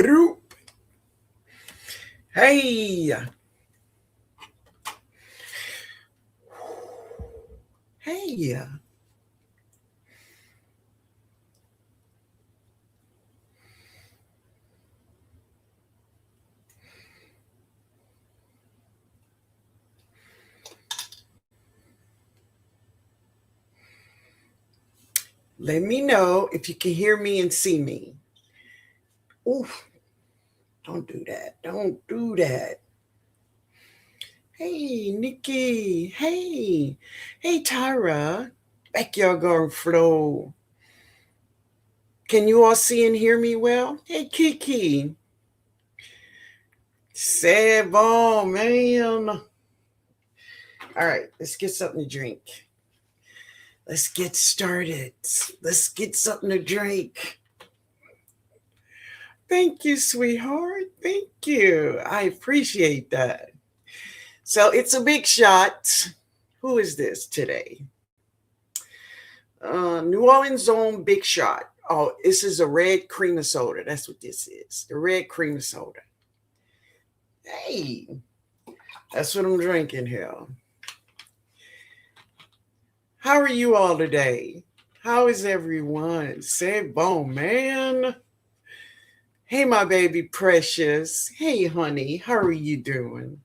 Broop. Hey, hey. Let me know if you can hear me and see me. Ooh, don't do that. Don't do that. Hey, Nikki. Hey. Hey, Tyra. Backyard garden flow. Can you all see and hear me well? Hey, Kiki. C'est bon, man. All right, let's get something to drink. Let's get started. Let's get something to drink. Thank you, sweetheart. Thank you. I appreciate that. So it's a big shot. Who is this today? New Orleans own Big Shot. Oh, this is a red cream of soda. That's what this is. The red cream of soda. Hey, that's what I'm drinking here. How are you all today? How is everyone? Say bon, man. Hey, my baby precious. Hey, honey. How are you doing?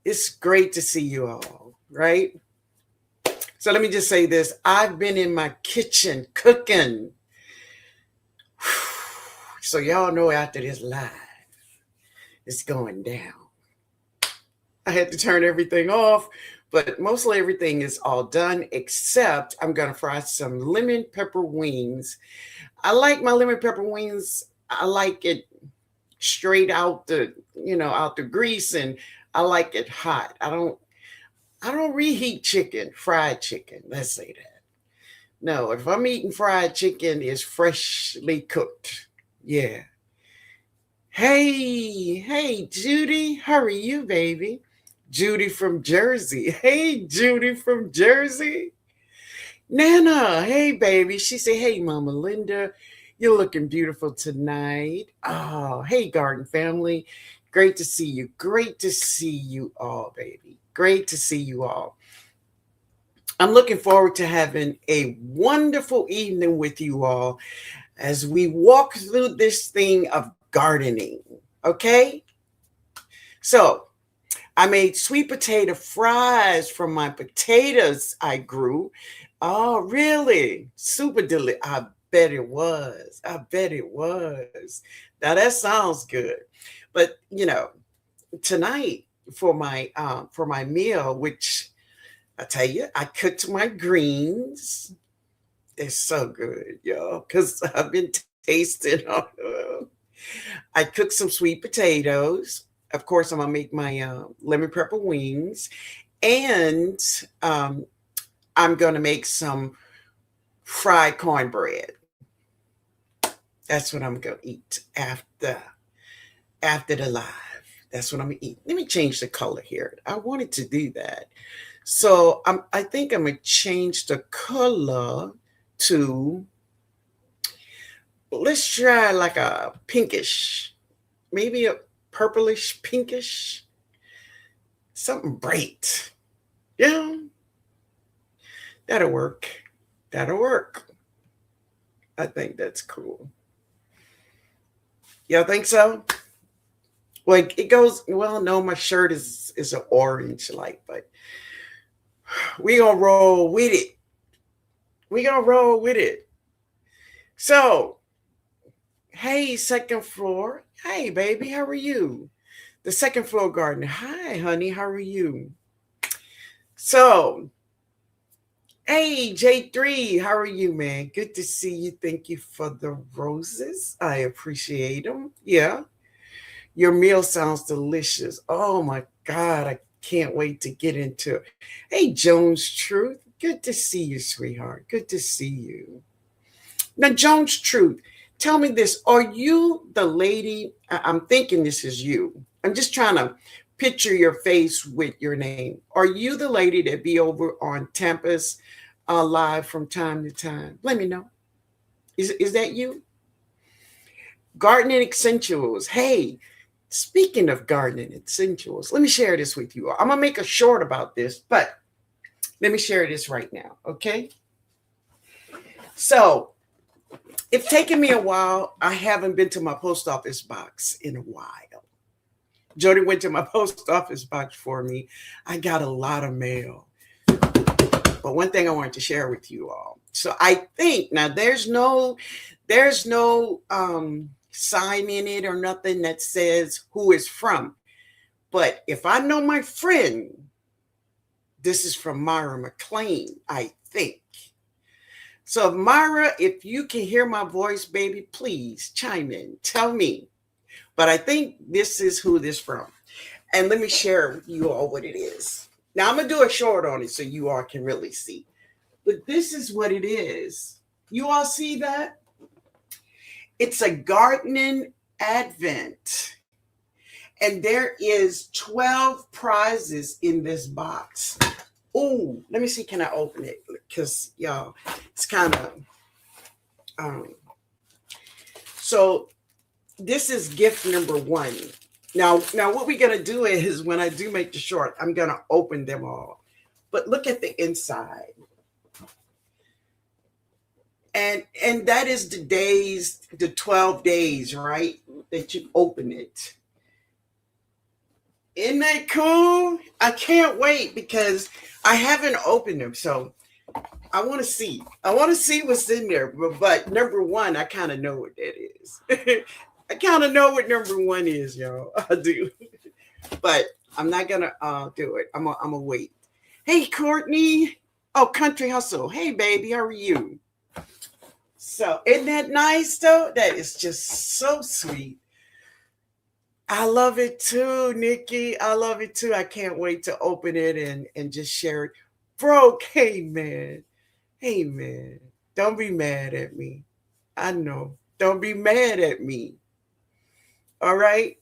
It's great to see you all, right? So let me just say this. I've been in my kitchen cooking. So y'all know after this live, it's going down. I had to turn everything off, but mostly everything is all done, except I'm going to fry some lemon pepper wings. I like my lemon pepper wings. I like it straight out out the grease, and I like it hot. I don't reheat chicken, fried chicken. Let's say that. No, if I'm eating fried chicken, it's freshly cooked. Yeah. Hey, Judy. How are you, baby? Judy from Jersey. Hey, Judy from Jersey. Nana, hey, baby. She said, hey, Mama Linda. You're looking beautiful tonight. Oh, hey, Garden family. Great to see you. Great to see you all, baby. Great to see you all. I'm looking forward to having a wonderful evening with you all as we walk through this thing of gardening. Okay? So, I made sweet potato fries from my potatoes I grew. Oh, really? Super delicious. I bet it was. I bet it was. Now that sounds good. But, tonight for my meal, which I tell you, I cooked my greens. They're so good, y'all, because I've been tasting. I cooked some sweet potatoes. Of course, I'm gonna make my lemon pepper wings, and I'm gonna make some fried cornbread. That's what I'm gonna eat after the live. That's what I'm gonna eat. Let me change the color here. I wanted to do that. So I think I'm gonna change the color to, let's try like a pinkish, maybe a purplish pinkish, something bright. Yeah, that'll work. That'll work. I think that's cool. Y'all think so? Like it goes, well, no, my shirt is an orange light, but we gonna roll with it. We gonna roll with it. So, hey, second floor. Hey, baby, how are you? The second floor gardener. Hi, honey, how are you? So, hey, J3, how are you, man? Good to see you. Thank you for the roses. I appreciate them. Yeah. Your meal sounds delicious. Oh my God, I can't wait to get into it. Hey, Jones Truth. Good to see you, sweetheart. Good to see you. Now, Jones Truth, tell me this. Are you the lady? I'm thinking this is you. I'm just trying to picture your face with your name. Are you the lady that be over on Tampa's live from time to time? Let me know. Is that you? Gardening essentials. Hey, speaking of gardening essentials, let me share this with you. I'm going to make a short about this, but let me share this right now, okay? So, it's taken me a while. I haven't been to my post office box in a while. Jody went to my post office box for me. I got a lot of mail. But one thing I wanted to share with you all. So I think now there's no sign in it or nothing that says who it's from. But if I know my friend, this is from Myra McLean, I think. So Myra, if you can hear my voice, baby, please chime in. Tell me. But I think this is who this from. And let me share with you all what it is. Now I'm gonna do a short on it so you all can really see. But this is what it is. You all see that? It's a gardening advent. And there is 12 prizes in this box. Oh, let me see. Can I open it? Because y'all, it's kind of so this is gift number one. Now what we're gonna do is when I do make the short, I'm gonna open them all. But look at the inside. And that is the 12 days, right? That you open it. Isn't that cool? I can't wait because I haven't opened them. So I want to see. I want to see what's in there. But number one, I kind of know what that is. I kind of know what number one is, y'all. I do. But I'm not going to do it. I'm gonna wait. Hey, Courtney. Oh, Country Hustle. Hey, baby. How are you? So isn't that nice, though? That is just so sweet. I love it too, Nikki. I love it too. I can't wait to open it and just share it. Bro, hey man. Hey man. Don't be mad at me. I know. Don't be mad at me. All right.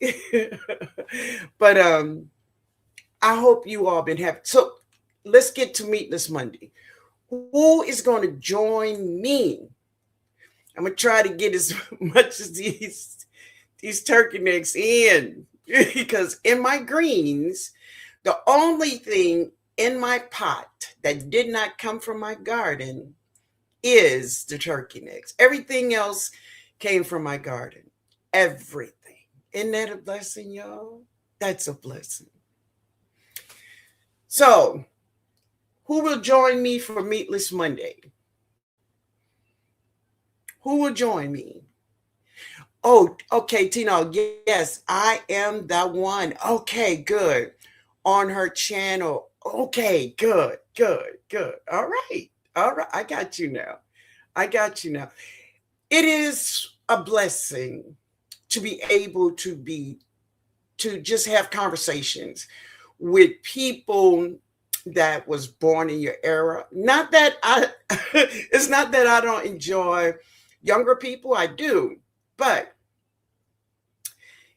But I hope you all been happy. So let's get to Meatless Monday. Who is going to join me? I'm gonna try to get as much as these turkey necks in because in my greens, the only thing in my pot that did not come from my garden is the turkey necks. Everything else came from my garden. Everything. Isn't that a blessing, y'all? That's a blessing. So, who will join me for Meatless Monday? Who will join me? Oh, okay, Tino. Yes, I am the one. Okay, good. On her channel. Okay, good, good, good. All right. All right. I got you now. I got you now. It is a blessing to be able to just have conversations with people that was born in your era. Not that I it's not that I don't enjoy younger people, I do, but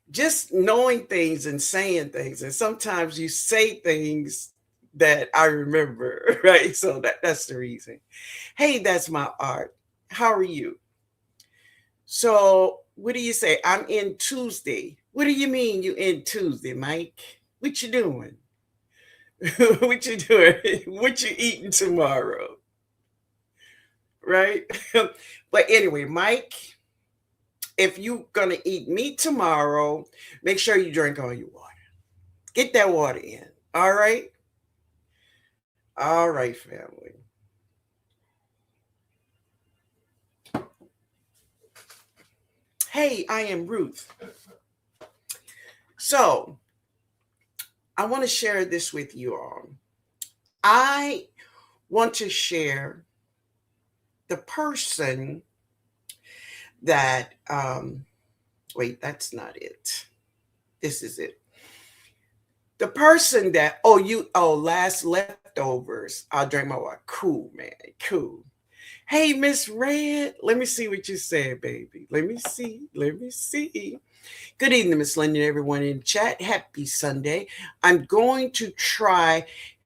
just knowing things and saying things, and sometimes you say things that I remember, right? So that's the reason. Hey, that's my art. How are you? So what do you say? I'm in Tuesday. What do you mean you in Tuesday, Mike? What you doing? What you doing? What you eating tomorrow? Right? But anyway, Mike, if you're gonna eat meat tomorrow, make sure you drink all your water. Get that water in. All right? All right, family. Hey, I am Ruth. So I want to share this with you all. I want to share the person that wait, that's not it. This is it. The person that last leftovers. I'll drink my water. Cool, man. Cool. Hey, Miss Red. Let me see what you said, baby. Let me see. Let me see. Good evening, Miss London, everyone in chat. Happy Sunday. I'm going to try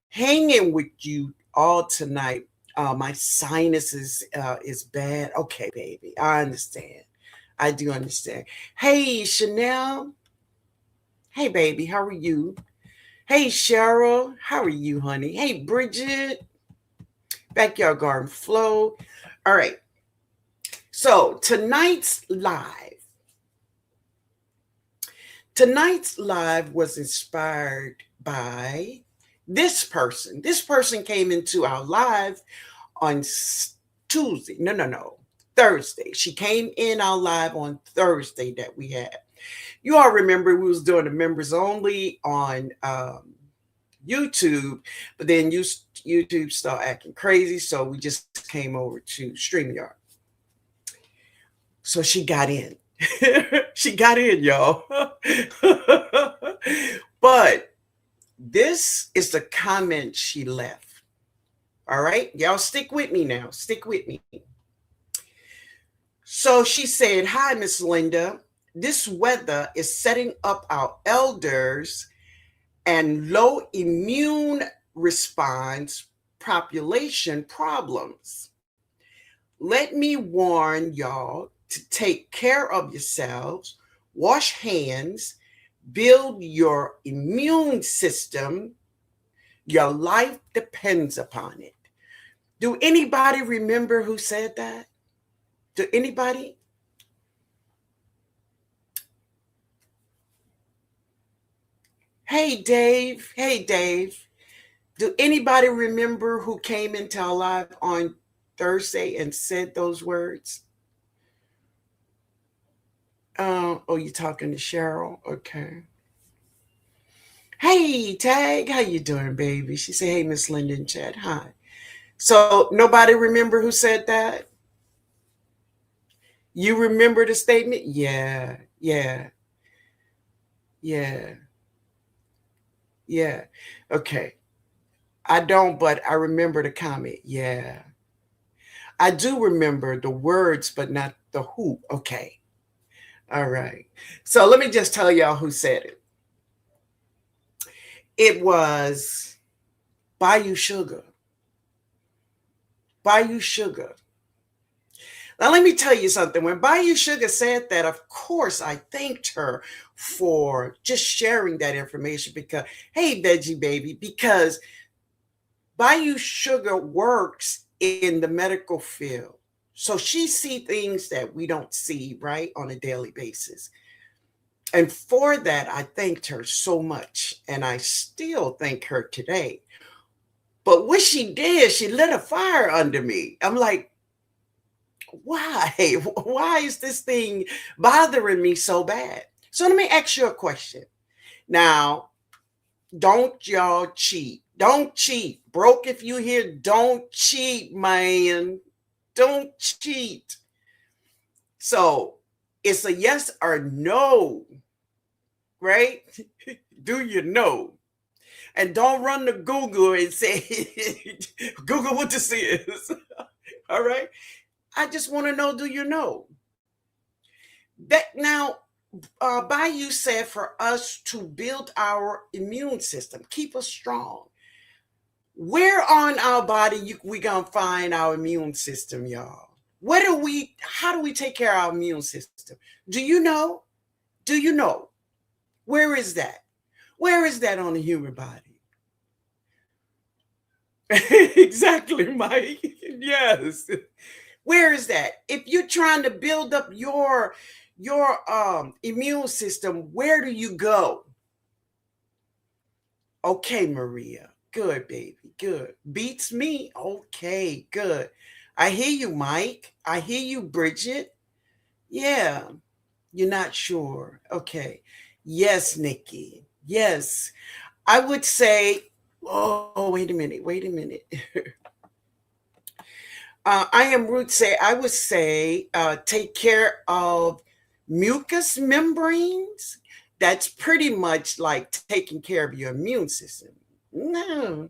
hanging with you all tonight. My sinus is bad. Okay, baby. I understand. I do understand. Hey, Chanel. Hey, baby, how are you? Hey, Cheryl. How are you, honey? Hey, Bridget. Backyard Garden Flow. All right. So tonight's live was inspired by this person. This person came into our live on Tuesday. No. Thursday. She came in our live on Thursday that we had. You all remember we was doing the members only on YouTube, but then YouTube started acting crazy, so we just came over to StreamYard. So she got in. She got in, y'all. But this is the comment she left. All right, y'all stick with me now. Stick with me. So she said, "Hi, Miss Linda. This weather is setting up our elders and low immune response population problems. Let me warn y'all to take care of yourselves, wash hands, build your immune system. Your life depends upon it." Do anybody remember who said that? Do anybody? Hey, Dave. Hey, Dave. Do anybody remember who came into our live on Thursday and said those words? Oh, you're talking to Cheryl? Okay. Hey, Tag. How you doing, baby? She said, "Hey, Miss Linden Chat. Hi." So nobody remember who said that? You remember the statement? Yeah. Yeah. Okay. I don't, but I remember the comment. Yeah. I do remember the words, but not the who. Okay. All right. So let me just tell y'all who said it. It was Bayou Sugar. Bayou Sugar. Now, let me tell you something. When Bayou Sugar said that, of course, I thanked her for just sharing that information because, hey, Veggie Baby, because Bayou Sugar works in the medical field. So she sees things that we don't see, right, on a daily basis. And for that, I thanked her so much. And I still thank her today. But what she did, she lit a fire under me. I'm like, why? Why is this thing bothering me so bad? So let me ask you a question. Now, don't y'all cheat. Don't cheat. Broke if you hear, don't cheat, man. Don't cheat. So it's a yes or no, right? Do you know? And don't run to Google and say, Google what this is. All right. I just want to know, do you know? That now, Bayou said for us to build our immune system, keep us strong. Where on our body we gonna find our immune system, y'all? How do we take care of our immune system? Do you know? Do you know? Where is that? Where is that on the human body? Exactly, Mike. Yes. Where is that? If you're trying to build up your immune system, where do you go? Okay, Maria. Good, baby. Good. Beats me. Okay, good. I hear you, Mike. I hear you, Bridget. Yeah. You're not sure. Okay. Yes, Nikki. Yes. I would say, oh, wait a minute. Wait a minute. I would say take care of mucous membranes. That's pretty much like taking care of your immune system. No,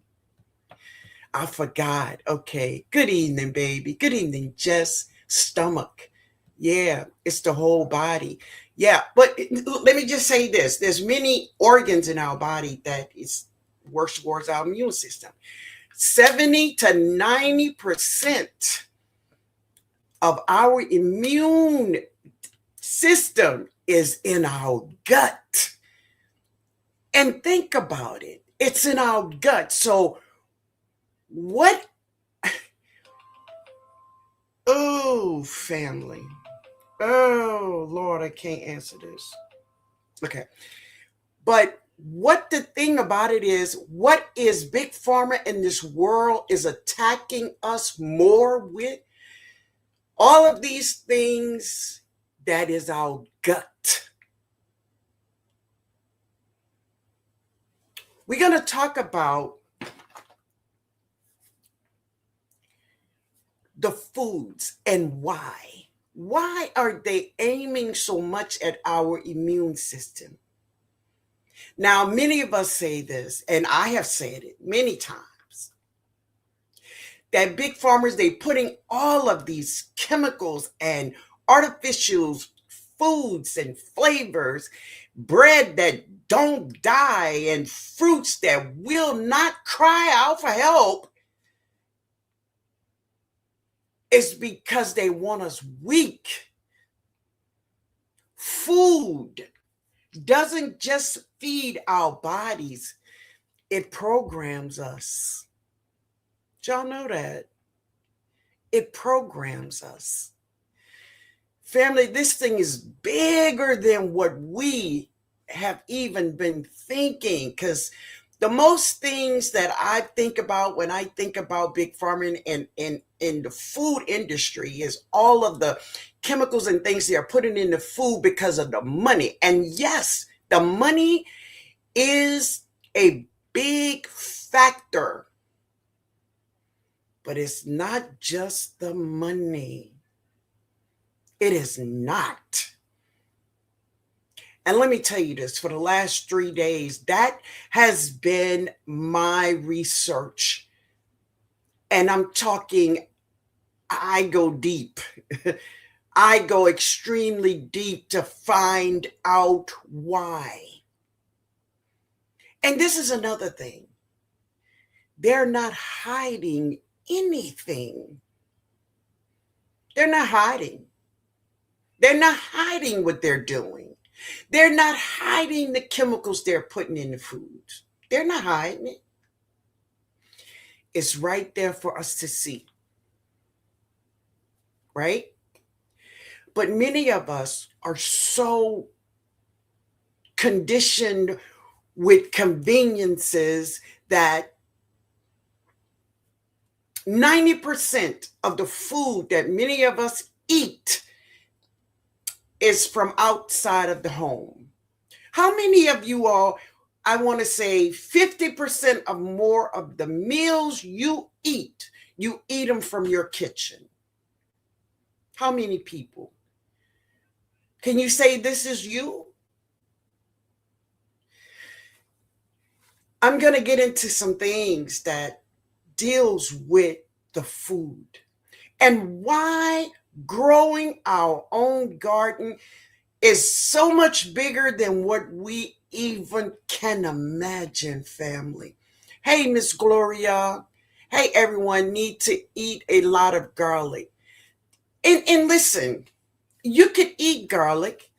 I forgot. Okay. Good evening, baby. Good evening, Jess. Stomach. Yeah, it's the whole body. Yeah, but let me just say this. There's many organs in our body that is works towards our immune system. 70 to 90% of our immune system is in our gut. And think about it. It's in our gut. So what? Oh, family. Oh, Lord, I can't answer this. Okay. But what the thing about it is, what is Big Pharma in this world is attacking us more with? All of these things that is our gut. We're going to talk about the foods and why. Why are they aiming so much at our immune system? Now, many of us say this, and I have said it many times, that big farmers, they putting all of these chemicals and artificial foods and flavors, bread that don't die, and fruits that will not cry out for help. It's because they want us weak. Food doesn't just feed our bodies, it programs us. Did y'all know that? It programs us. Family, this thing is bigger than what we have even been thinking, because the most things that I think about when I think about big farming and in the food industry is all of the chemicals and things they are putting in the food because of the money. And yes, the money is a big factor, but it's not just the money. It is not. And let me tell you this, for the last 3 days, that has been my research. And I'm talking, I go deep. I go extremely deep to find out why. And this is another thing. They're not hiding anything. They're not hiding. They're not hiding what they're doing. They're not hiding the chemicals they're putting in the foods. They're not hiding it. It's right there for us to see. Right? But many of us are so conditioned with conveniences that 90% of the food that many of us eat is from outside of the home. How many of you all, I want to say 50% of more of the meals you eat them from your kitchen? How many people? Can you say this is you? I'm going to get into some things that deals with the food and why growing our own garden is so much bigger than what we even can imagine, family. Hey, Miss Gloria. Hey, everyone, need to eat a lot of garlic. And listen, you could eat garlic,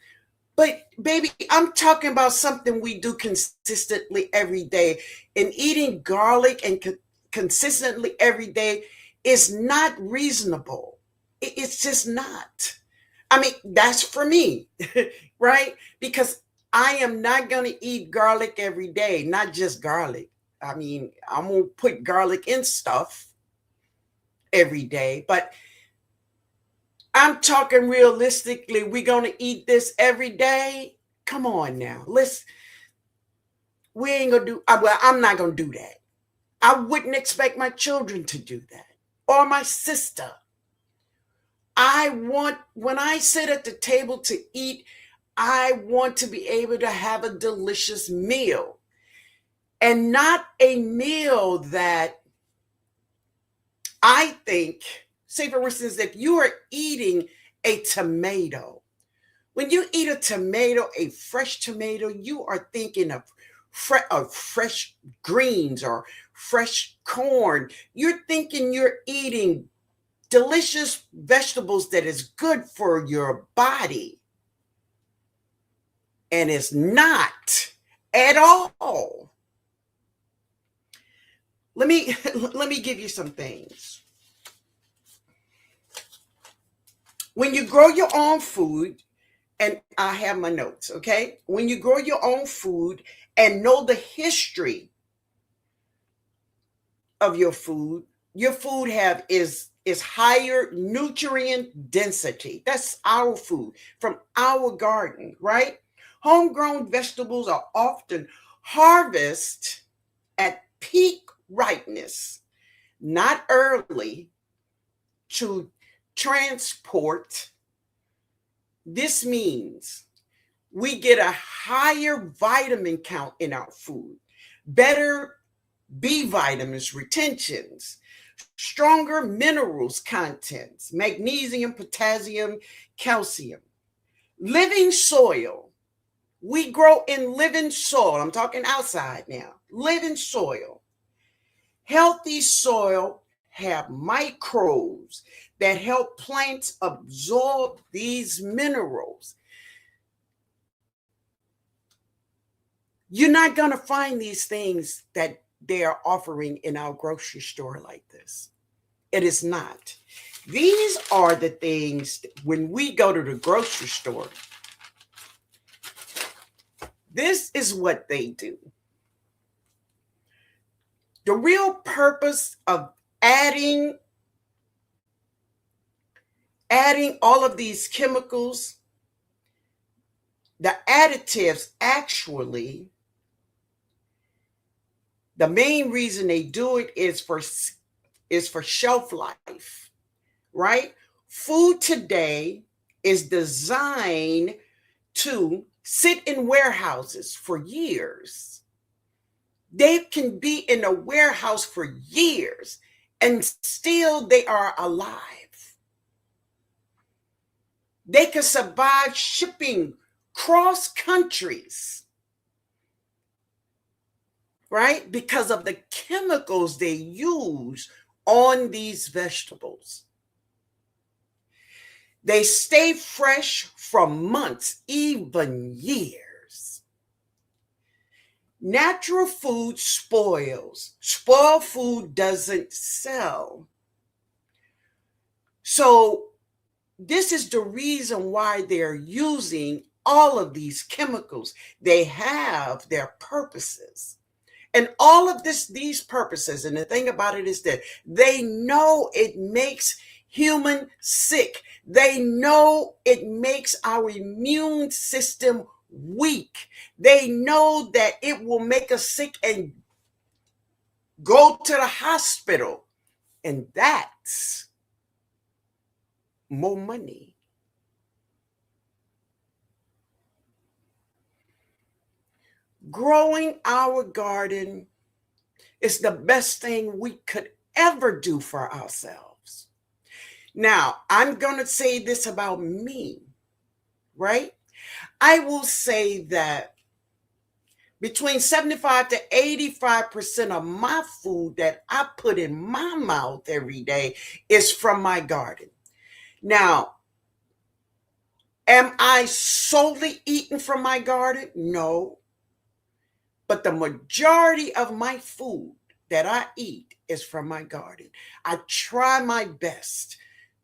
but baby, I'm talking about something we do consistently every day. And eating garlic and consistently every day is not reasonable. It's just not. I mean, that's for me, right? Because I am not going to eat garlic every day, not just garlic. I mean, I'm going to put garlic in stuff every day, but I'm talking realistically, we're going to eat this every day. Come on now. We ain't going to do, well, I'm not going to do that. I wouldn't expect my children to do that or my sister. When I sit at the table to eat, I want to be able to have a delicious meal and not a meal that I think, say for instance, if you are eating a tomato, when you eat a tomato, a fresh tomato, you are thinking of fresh greens or fresh corn. You're thinking you're eating delicious vegetables that is good for your body. And it's not at all. Let me give you some things. When you grow your own food, and I have my notes, okay? When you grow your own food and know the history of your food have is higher nutrient density. That's our food from our garden, right? Homegrown vegetables are often harvested at peak ripeness, not early to transport. This means we get a higher vitamin count in our food, better B vitamins retentions, stronger minerals contents, magnesium, potassium, calcium. Living soil. We grow in living soil. I'm talking outside now. Living soil. Healthy soil have microbes that help plants absorb these minerals. You're not going to find these things that they are offering in our grocery store like this. It is not. These are the things when we go to the grocery store. This is what they do. The real purpose of adding all of these chemicals, the additives actually, the main reason they do it is for shelf life, right? Food today is designed to sit in warehouses for years. They can be in a warehouse for years and still they are alive. They can survive shipping cross countries, right? Because of the chemicals they use on these vegetables. They stay fresh for months, even years. Natural food spoils. Spoiled food doesn't sell. So this is the reason why they're using all of these chemicals. They have their purposes. And all of these purposes, and the thing about it is that they know it makes human sick. They know it makes our immune system weak. They know that it will make us sick and go to the hospital. And that's more money. Growing our garden is the best thing we could ever do for ourselves. Now, I'm going to say this about me, right? I will say that between 75 to 85% of my food that I put in my mouth every day is from my garden. Now, am I solely eating from my garden? No. But the majority of my food that I eat is from my garden. I try my best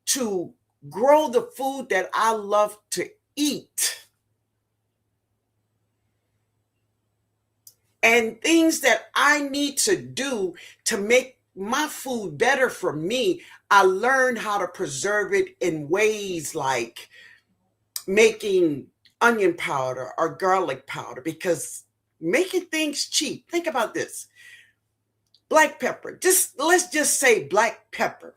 to grow the food that I love to eat. And things that I need to do to make my food better for me, I learned how to preserve it in ways like making onion powder or garlic powder, because making things cheap. Think about this. Black pepper. Let's just say black pepper.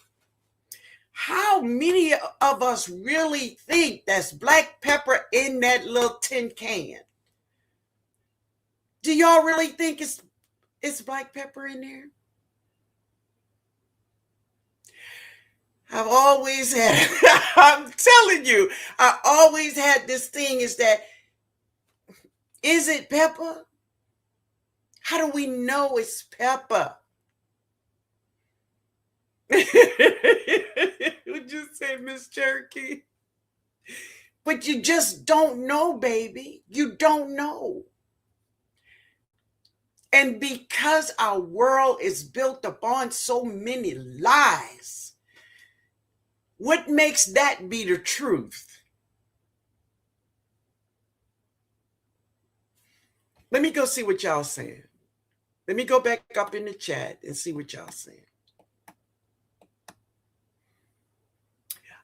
How many of us really think that's black pepper in that little tin can? Do y'all really think it's black pepper in there? I've always had, I'm telling you, I always had this thing is that, is it pepper? How do we know it's pepper? Would you say, Miss Cherokee? But you just don't know, baby. You don't know. And because our world is built upon so many lies, what makes that be the truth? Let me go see what y'all saying. Let me go back up in the chat and see what y'all saying.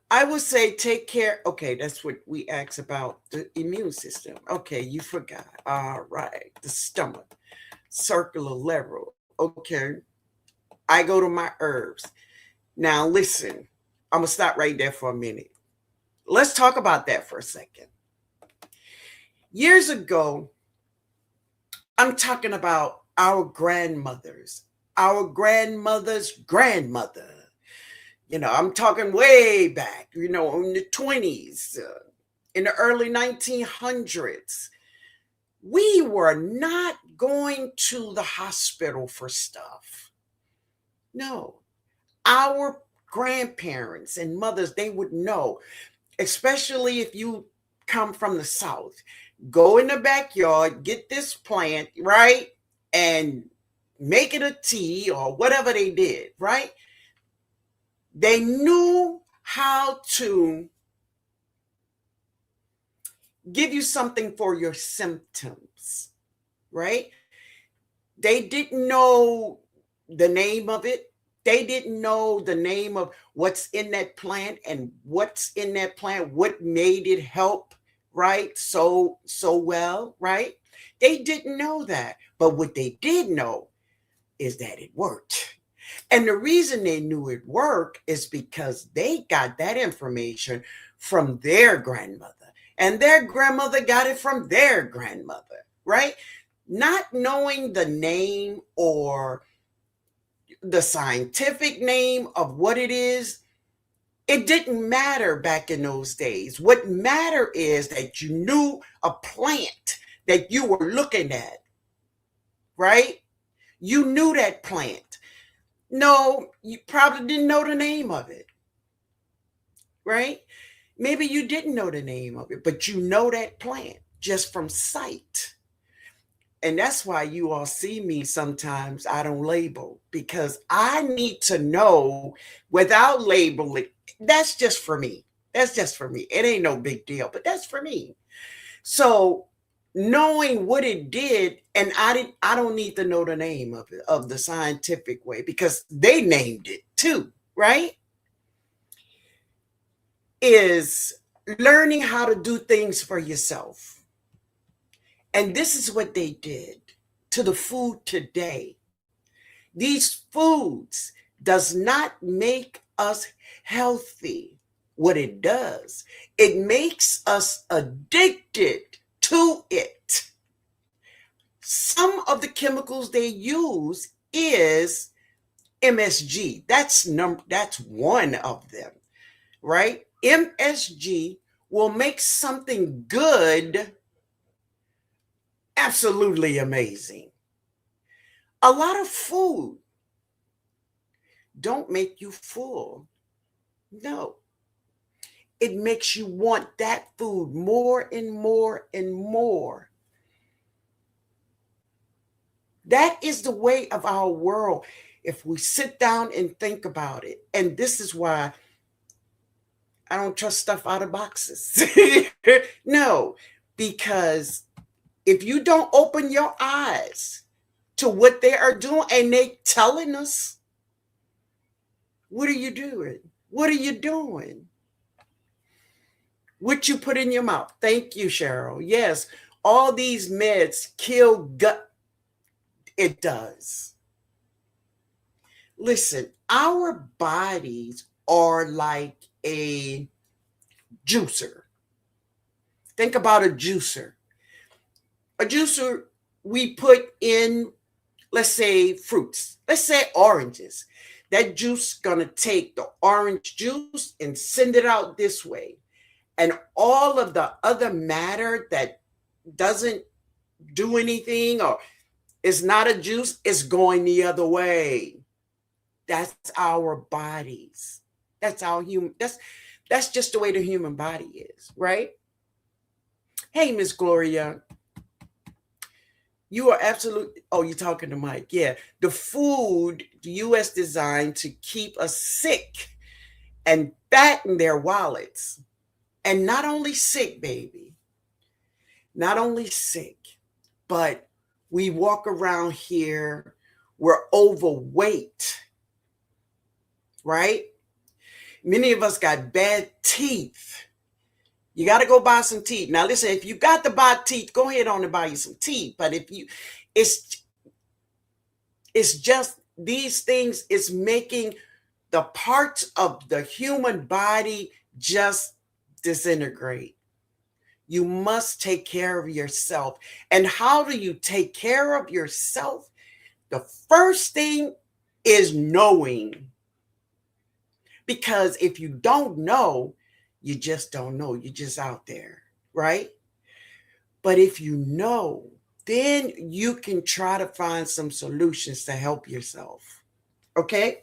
I would say take care. Okay, that's what we asked about the immune system. Okay, you forgot. All right, the stomach, circular level. Okay, I go to my herbs. Now, listen, I'm going to stop right there for a minute. Let's talk about that for a second. Years ago, I'm talking about our grandmother's grandmother. I'm talking way back, in the 20s, in the early 1900s. We were not going to the hospital for stuff. No, our grandparents and mothers, they would know, especially if you come from the South. Go in the backyard, get this plant, right? And make it a tea or whatever they did, right? They knew how to give you something for your symptoms, right? They didn't know the name of it. They didn't know the name of what's in that plant and what's in that plant, what made it help, right? So well, right? They didn't know that. But what they did know is that it worked. And the reason they knew it worked is because they got that information from their grandmother. And their grandmother got it from their grandmother, right? Not knowing the name or the scientific name of what it is, it didn't matter back in those days. What mattered is that you knew a plant that you were looking at, right? You knew that plant. No, you probably didn't know the name of it, right? Maybe you didn't know the name of it, but you know that plant just from sight. And that's why you all see me sometimes, I don't label, because I need to know without labeling. That's just for me. That's just for me. It ain't no big deal, but that's for me. So knowing what it did, and I don't need to know the name of it, of the scientific way, because they named it too, right? Is learning how to do things for yourself. And this is what they did to the food today. These foods does not make us healthy. What it does, it makes us addicted to it. Some of the chemicals they use is MSG. That's one of them, right? MSG will make something good absolutely amazing. A lot of food don't make you full. No. It makes you want that food more and more and more. That is the way of our world. If we sit down and think about it, and this is why I don't trust stuff out of boxes. No, because if you don't open your eyes to what they are doing and they telling us, what are you doing? What are you doing? What you put in your mouth. Thank you, Cheryl. Yes, all these meds kill gut. It does. Listen, our bodies are like a juicer. Think about a juicer. A juicer, we put in, let's say, fruits. Let's say oranges. That juice gonna take the orange juice and send it out this way. And all of the other matter that doesn't do anything or is not a juice is going the other way. That's our bodies. That's our human. That's just the way the human body is, right? Hey, Miss Gloria, you are absolutely. Oh, you're talking to Mike. Yeah, the food the U.S. designed to keep us sick and fatten their wallets, and not only sick, baby, not only sick, but we walk around here. We're overweight, right? Many of us got bad teeth. You got to go buy some teeth. Now, listen, if you got to buy teeth, go ahead on and buy you some teeth. But if you, it's it's just these things is making the parts of the human body just disintegrate. You must take care of yourself. And how do you take care of yourself? The first thing is knowing. Because if you don't know, you just don't know. You're just out there, right? But if you know, then you can try to find some solutions to help yourself. Okay?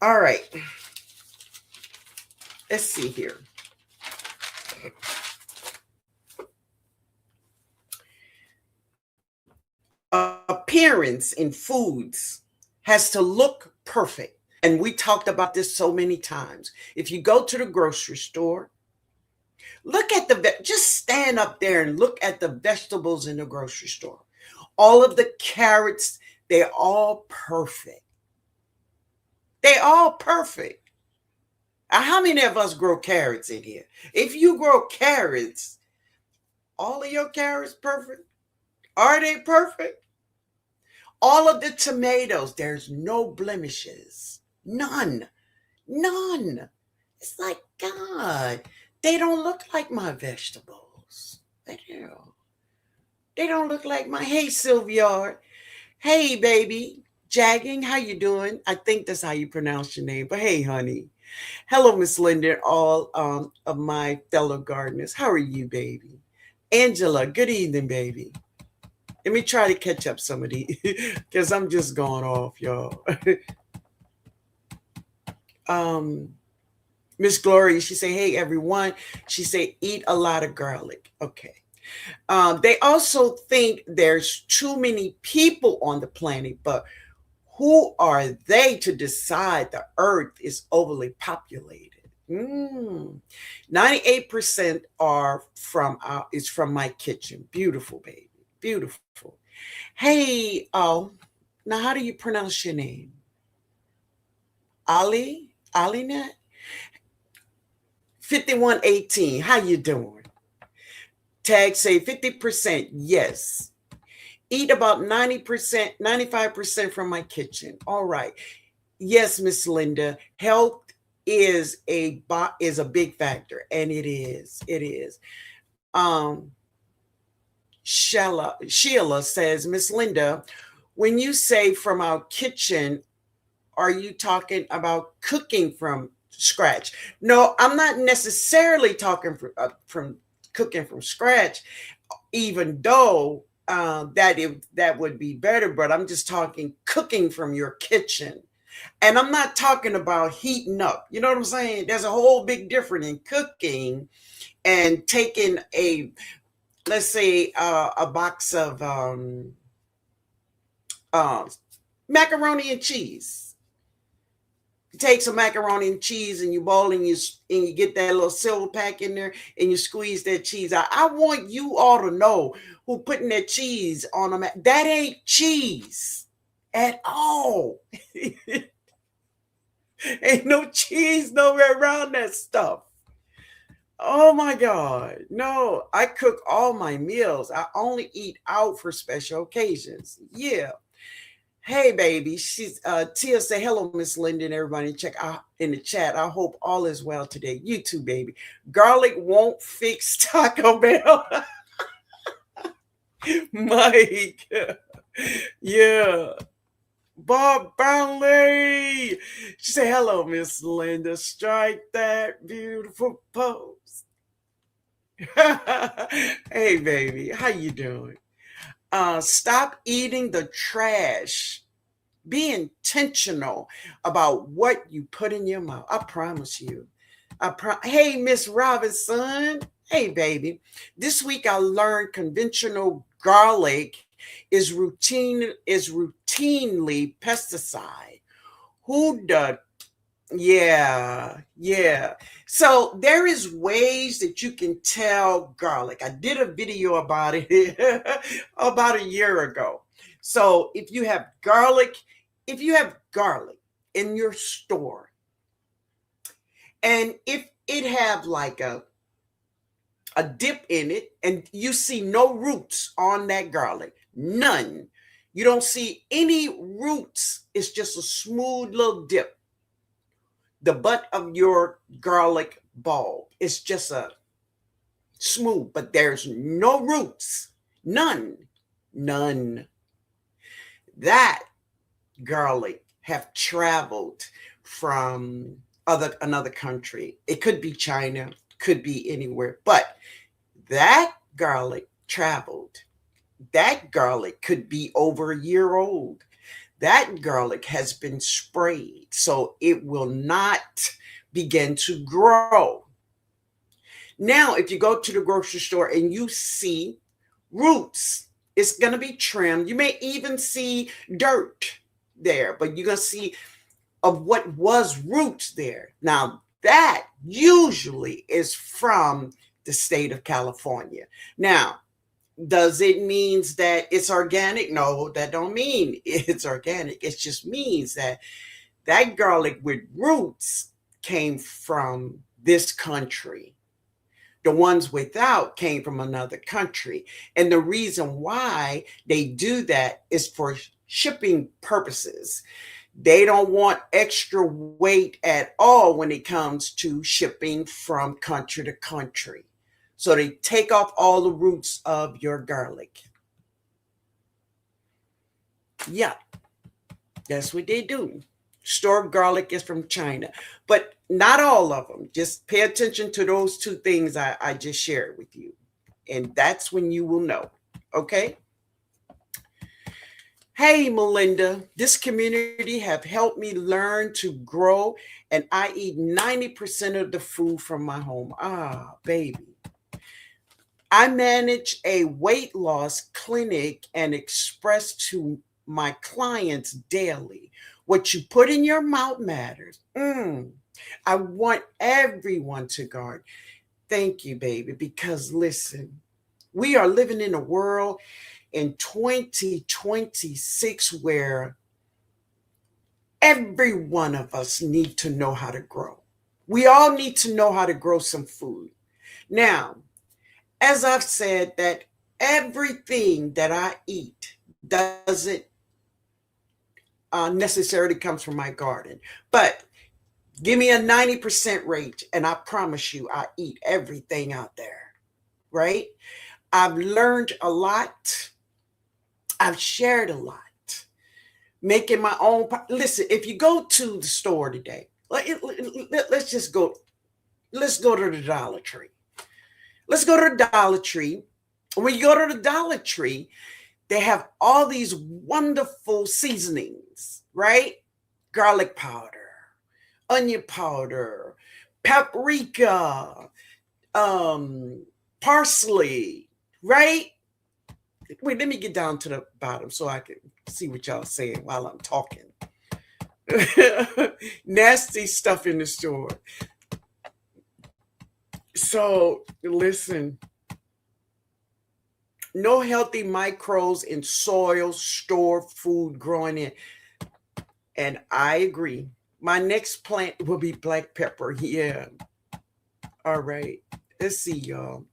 All right. Let's see here. Appearance in foods has to look perfect. And we talked about this so many times. If you go to the grocery store, look at just stand up there and look at the vegetables in the grocery store. All of the carrots, they're all perfect. They all perfect. How many of us grow carrots in here? If you grow carrots, all of your carrots perfect? Are they perfect? All of the tomatoes, there's no blemishes. None. None. It's like, God, they don't look like my vegetables. They do. They don't look like my, hey, Sylvia. Hey, baby. Jagging, how you doing? I think that's how you pronounce your name. But hey, honey. Hello, Miss Linda, and all of my fellow gardeners. How are you, baby? Angela, good evening, baby. Let me try to catch up some of these because I'm just going off, y'all. Miss Gloria, she say, hey, everyone. She say, eat a lot of garlic. Okay. They also think there's too many people on the planet, but who are they to decide the earth is overly populated? 98% are from is from my kitchen. Beautiful, baby. Beautiful. Hey, oh, now how do you pronounce your name? Ali? Alinet? 5118. How you doing? Tag say 50%. Yes. Eat about 90%, 95% from my kitchen. All right. Yes, Miss Linda. Health is a big factor, and it is. It is. Um, Sheila says, Miss Linda, when you say from our kitchen, are you talking about cooking from scratch? No, I'm not necessarily talking from cooking from scratch, even though that would be better. But I'm just talking cooking from your kitchen, and I'm not talking about heating up. You know what I'm saying? There's a whole big difference in cooking and taking a, let's say, a box of uh, macaroni and cheese. You take some macaroni and cheese and you boil and you get that little silver pack in there and you squeeze that cheese out. I want you all to know who putting that cheese on them. That ain't cheese at all. Ain't no cheese nowhere around that stuff. Oh my God. No, I cook all my meals. I only eat out for special occasions. Yeah. Hey, baby. She's Tia say hello, Miss Linden. Everybody check out in the chat. I hope all is well today. You too, baby. Garlic won't fix Taco Bell. Mike. Yeah. Bob Brownlee. She said, hello, Miss Linda. Strike that beautiful pose. Hey, baby. How you doing? Stop eating the trash. Be intentional about what you put in your mouth. I promise you. Hey, Miss Robinson. Hey, baby. This week I learned conventional garlic is routinely pesticide. Who the Yeah. So there is ways that you can tell garlic. I did a video about it about a year ago. So if you have garlic in your store, and if it have like a dip in it and you see no roots on that garlic, none. You don't see any roots. It's just a smooth little dip. The butt of your garlic bulb is just a smooth, but there's no roots. None. None. That garlic have traveled from another country. It could be China, could be anywhere, but that garlic traveled. That garlic could be over a year old. That garlic has been sprayed, so it will not begin to grow. Now, if you go to the grocery store and you see roots, it's going to be trimmed. You may even see dirt there, but you're going to see of what was roots there. Now, that usually is from the state of California. Now, does it means that it's organic? No, that don't mean it's organic. It just means that that garlic with roots came from this country. The ones without came from another country. And the reason why they do that is for shipping purposes. They don't want extra weight at all when it comes to shipping from country to country. So they take off all the roots of your garlic. Yeah, that's what they do. Store garlic is from China, but not all of them. Just pay attention to those two things I just shared with you. And that's when you will know. Okay? Hey, Melinda, this community have helped me learn to grow, and I eat 90% of the food from my home. Ah, baby. I manage a weight loss clinic and express to my clients daily what you put in your mouth matters. I want everyone to guard. Thank you, baby, because listen, we are living in a world in 2026 where every one of us need to know how to grow. We all need to know how to grow some food. Now, as I've said, that everything that I eat doesn't necessarily comes from my garden, but give me a 90% rate, and I promise you, I eat everything out there, right? I've learned a lot. I've shared a lot. Making my own. Listen, if you go to the store today, let's just go. Let's go to the Dollar Tree. Let's go to the Dollar Tree. When you go to the Dollar Tree, they have all these wonderful seasonings, right? Garlic powder, onion powder, paprika, parsley, right? Wait, let me get down to the bottom so I can see what y'all saying while I'm talking. Nasty stuff in the store. So listen, no healthy microbes in soil, store food growing in. And I agree. My next plant will be black pepper. Yeah. All right. Let's see, y'all.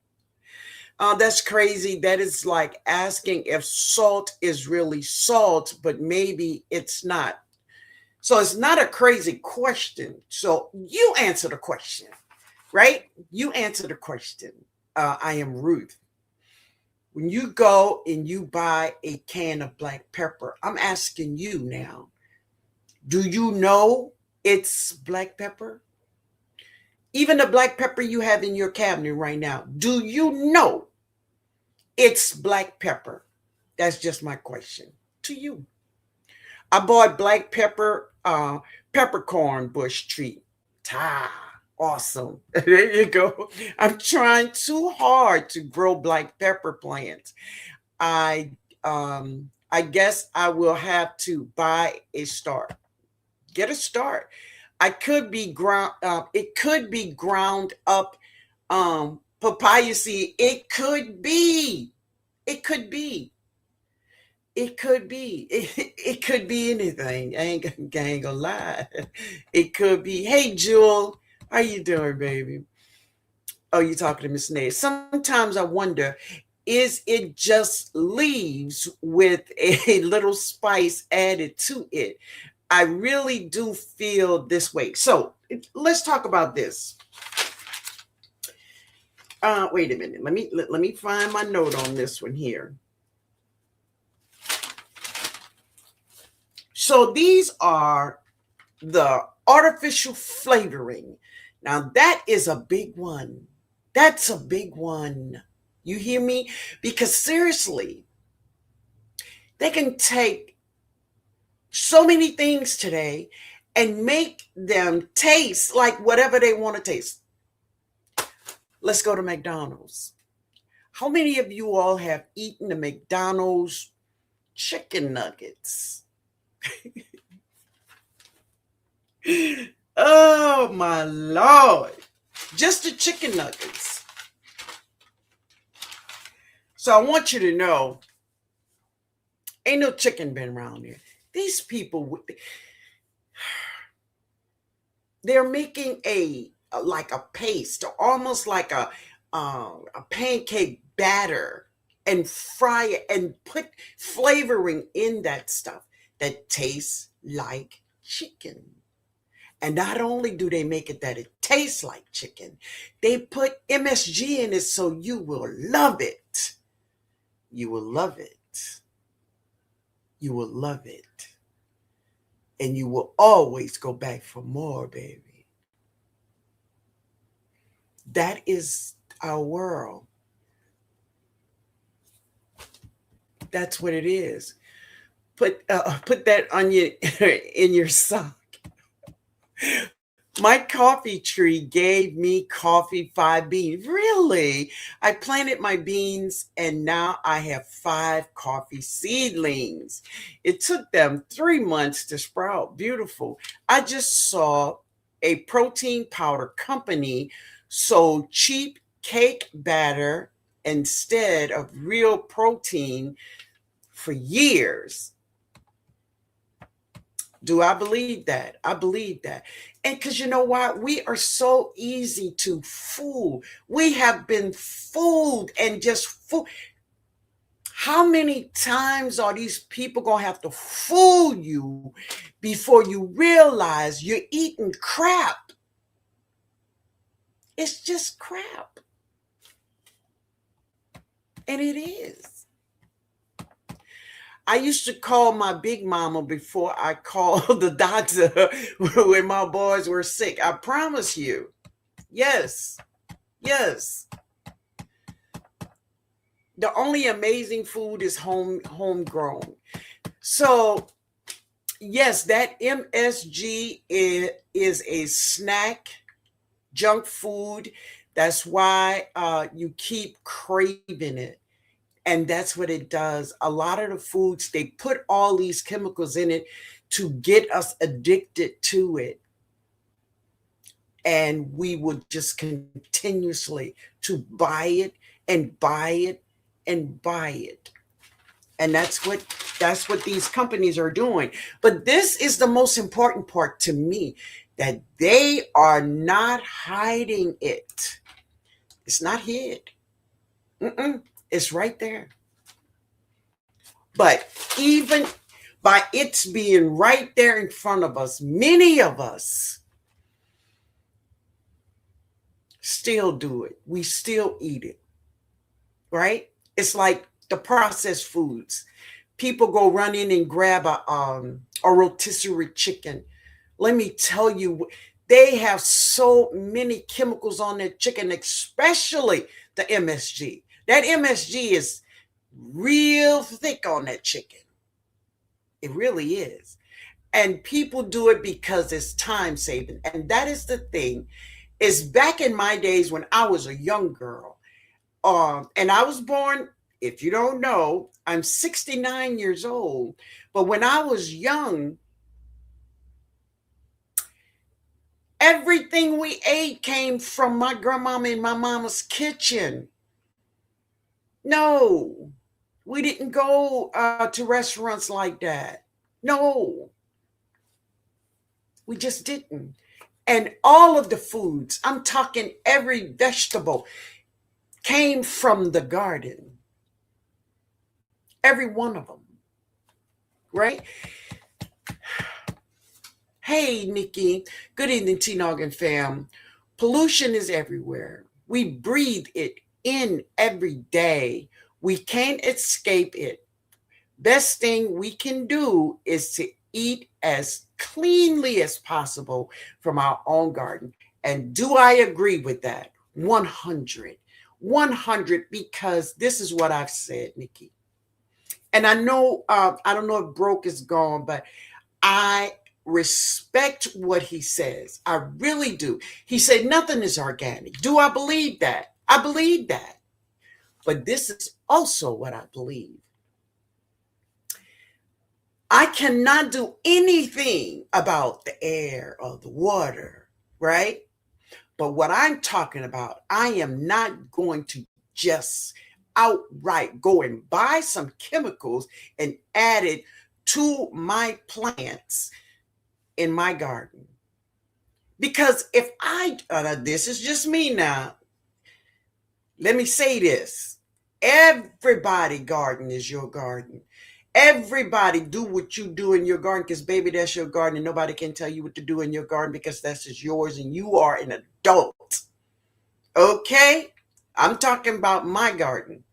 That's crazy. That is like asking if salt is really salt, but maybe it's not. So it's not a crazy question. So you answer the question, right? You answer the question. I am Ruth. When you go and you buy a can of black pepper, I'm asking you now, do you know it's black pepper? Even the black pepper you have in your cabinet right now, do you know it's black pepper? That's just my question to you. I bought black pepper, peppercorn bush tree. Awesome. There you go. I'm trying too hard to grow black pepper plants. I guess I will have to buy a start. Get a start. I could be ground it could be ground up papaya seed. It could be. It could be. It could be. It could be anything. I ain't gonna lie. It could be. Hey, Jewel, how you doing, baby? Oh, you talking to Miss Nate? Sometimes I wonder, is it just leaves with a little spice added to it? I really do feel this way. So let's talk about this. Wait a minute. Let me find my note on this one here. So these are the artificial flavoring. Now that is a big one. That's a big one. You hear me? Because seriously, they can take so many things today and make them taste like whatever they want to taste. Let's go to McDonald's. How many of you all have eaten the McDonald's chicken nuggets? Oh my Lord. Just the chicken nuggets. So I want you to know, ain't no chicken been around here. These people, they're making like a paste, almost like a pancake batter, and fry it and put flavoring in that stuff that tastes like chicken. And not only do they make it that it tastes like chicken, they put MSG in it so you will love it. You will love it. You will love it. And you will always go back for more, baby. That is our world. That's what it is. Put that on your in your sock. My coffee tree gave me coffee 5 beans. Really? I planted my beans and now I have 5 coffee seedlings. It took them 3 months to sprout. Beautiful. I just saw a protein powder company sold cheap cake batter instead of real protein for years. Do I believe that? I believe that. And because you know what? We are so easy to fool. We have been fooled and just fooled. How many times are these people going to have to fool you before you realize you're eating crap? It's just crap. And it is. I used to call my big mama before I called the doctor when my boys were sick. I promise you. Yes. Yes. The only amazing food is homegrown. So, yes, that MSG is a snack, junk food. That's why you keep craving it. And that's what it does. A lot of the foods, they put all these chemicals in it to get us addicted to it. And we would just continuously to buy it and buy it and buy it. And that's what these companies are doing. But this is the most important part to me, that they are not hiding it. It's not hid. It's right there. But even by its being right there in front of us, many of us still do it. We still eat it, right? It's like the processed foods. People go run in and grab a rotisserie chicken. Let me tell you, they have so many chemicals on their chicken, especially the MSG. That MSG is real thick on that chicken. It really is. And people do it because it's time saving. And that is the thing. is back in my days when I was a young girl. And I was born, if you don't know, I'm 69 years old. But when I was young, everything we ate came from my grandmama and my mama's kitchen. No, we didn't go to restaurants like that. No, we just didn't. And all of the foods, I'm talking every vegetable, came from the garden. Every one of them, right? Hey, Nikki. Good evening, TNOG and fam. Pollution is everywhere. We breathe it in every day. We can't escape it. Best thing we can do is to eat as cleanly as possible from our own garden. And do I agree with that? 100. 100, because this is what I've said, Nikki. And I know, I don't know if Broke is gone, but I respect what he says. I really do. He said nothing is organic. Do I believe that? I believe that. But this is also what I believe. I cannot do anything about the air or the water, right? But what I'm talking about, I am not going to just outright go and buy some chemicals and add it to my plants in my garden. Because if this is just me now, let me say this. Everybody garden is your garden. Everybody do what you do in your garden, because baby, that's your garden, and nobody can tell you what to do in your garden because that's just yours and you are an adult. Okay? I'm talking about my garden.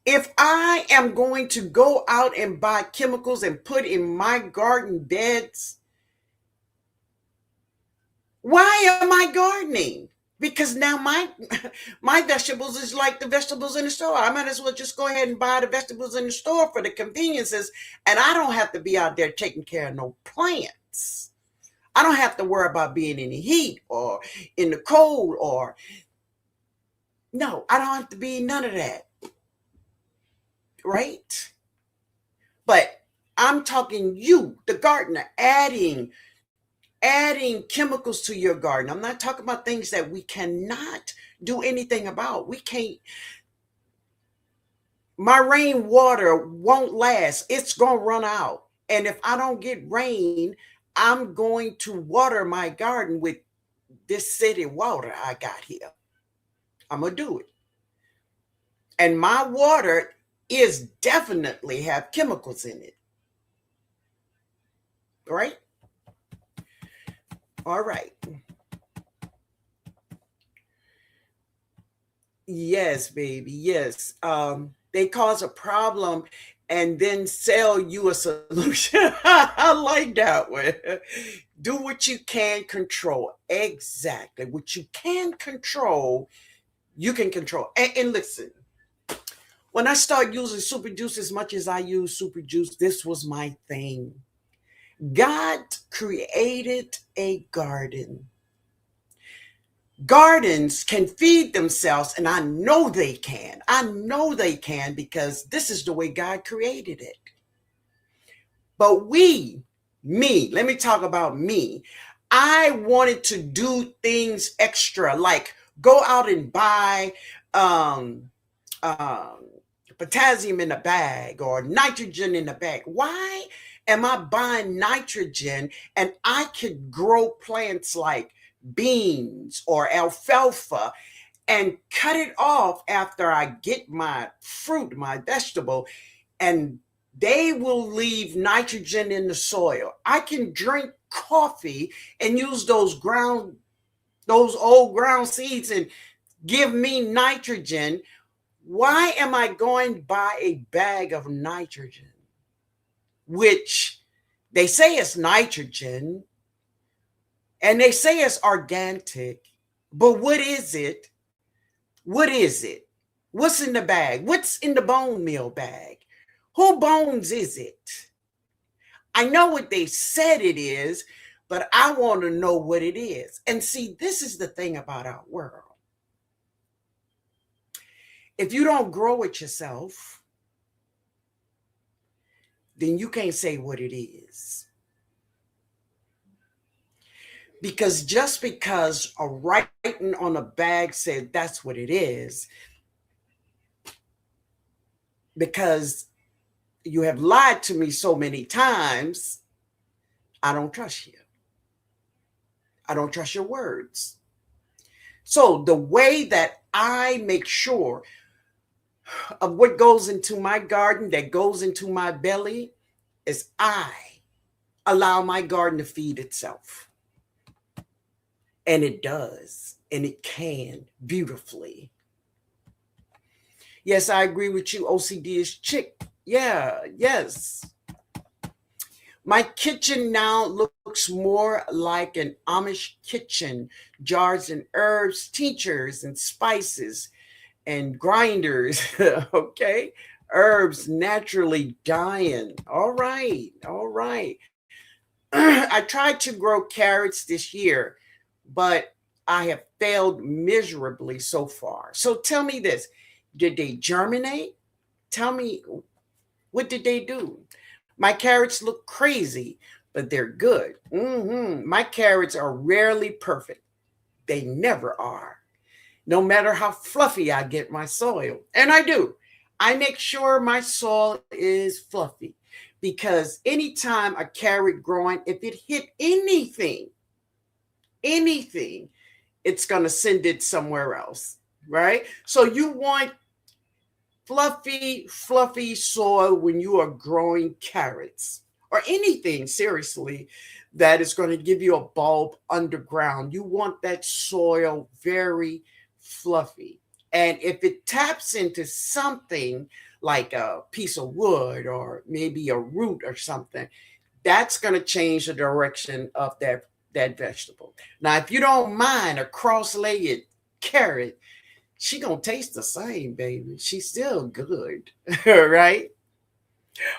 If I am going to go out and buy chemicals and put in my garden beds, why am I gardening? Because now my vegetables is like the vegetables in the store. I might as well just go ahead and buy the vegetables in the store for the conveniences, and I don't have to be out there taking care of no plants. I don't have to worry about being in the heat or in the cold, or no, I don't have to be none of that. Right? But I'm talking you, the gardener, adding chemicals to your garden. I'm not talking about things that we cannot do anything about. We can't. My rainwater won't last. It's going to run out. And if I don't get rain, I'm going to water my garden with this city water I got here. I'm going to do it. And my water is definitely have chemicals in it. Right? All right. Yes, baby. Yes. They cause a problem and then sell you a solution. I like that one. Do what you can control. Exactly. What you can control, you can control. And listen, when I started using super juice as much as I use super juice, this was my thing. God created a garden. Gardens can feed themselves, and I know they can. I know they can, because this is the way God created it. But let me talk about me. I wanted to do things extra, like go out and buy um, um, potassium in a bag or nitrogen in a bag. Why am I buying nitrogen and I could grow plants like beans or alfalfa and cut it off after I get my fruit, my vegetable, and they will leave nitrogen in the soil. I can drink coffee and use those old ground seeds and give me nitrogen. Why am I going to buy a bag of nitrogen, which they say is nitrogen and they say it's organic, but what is it? What is it? What's in the bag? What's in the bone meal bag? Who bones is it? I know what they said it is, but I want to know what it is. And see, this is the thing about our world. If you don't grow it yourself, then you can't say what it is. Because just because a writing on a bag said that's what it is, because you have lied to me so many times, I don't trust you. I don't trust your words. So the way that I make sure of what goes into my garden, that goes into my belly, is I allow my garden to feed itself. And it does, and it can beautifully. Yes, I agree with you. OCD is chick. Yeah, yes. My kitchen now looks more like an Amish kitchen. Jars and herbs, tinctures and spices and grinders. Okay. Herbs naturally dying. All right. All right. I tried to grow carrots this year, but I have failed miserably so far. So tell me this, did they germinate? Tell me, what did they do? My carrots look crazy, but they're good. My carrots are rarely perfect. They never are. No matter how fluffy I get my soil. And I do. I make sure my soil is fluffy because anytime a carrot growing, if it hit anything, it's going to send it somewhere else, right? So you want fluffy soil when you are growing carrots or anything, seriously, that is going to give you a bulb underground. You want that soil very fluffy. And if it taps into something like a piece of wood or maybe a root or something, that's going to change the direction of that vegetable. Now, if you don't mind a cross-legged carrot, she gonna taste the same, baby. She's still good, right?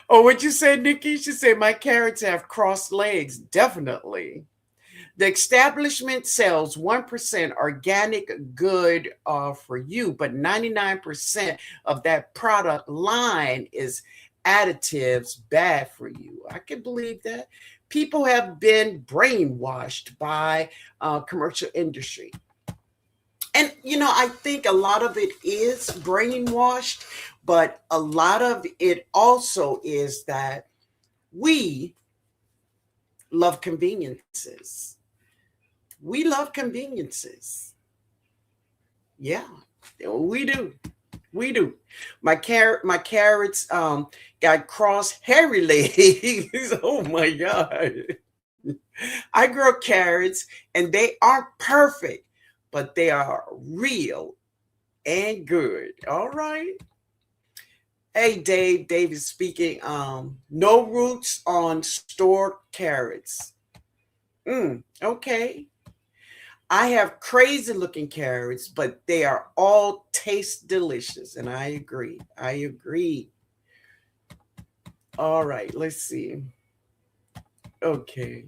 Oh, what you said, Nikki? She said my carrots have crossed legs. Definitely. The establishment sells 1% organic good for you, but 99% of that product line is additives bad for you. I can believe that. People have been brainwashed by commercial industry. And, I think a lot of it is brainwashed, but a lot of it also is that we love conveniences. We love conveniences. Yeah, we do. We do. My carrots got cross hairy legs. Oh my God. I grow carrots and they aren't perfect, but they are real and good. All right. Hey Dave, Dave is speaking. No roots on stored carrots. Okay. I have crazy looking carrots, but they are all taste delicious. And I agree. I agree. All right, let's see. Okay.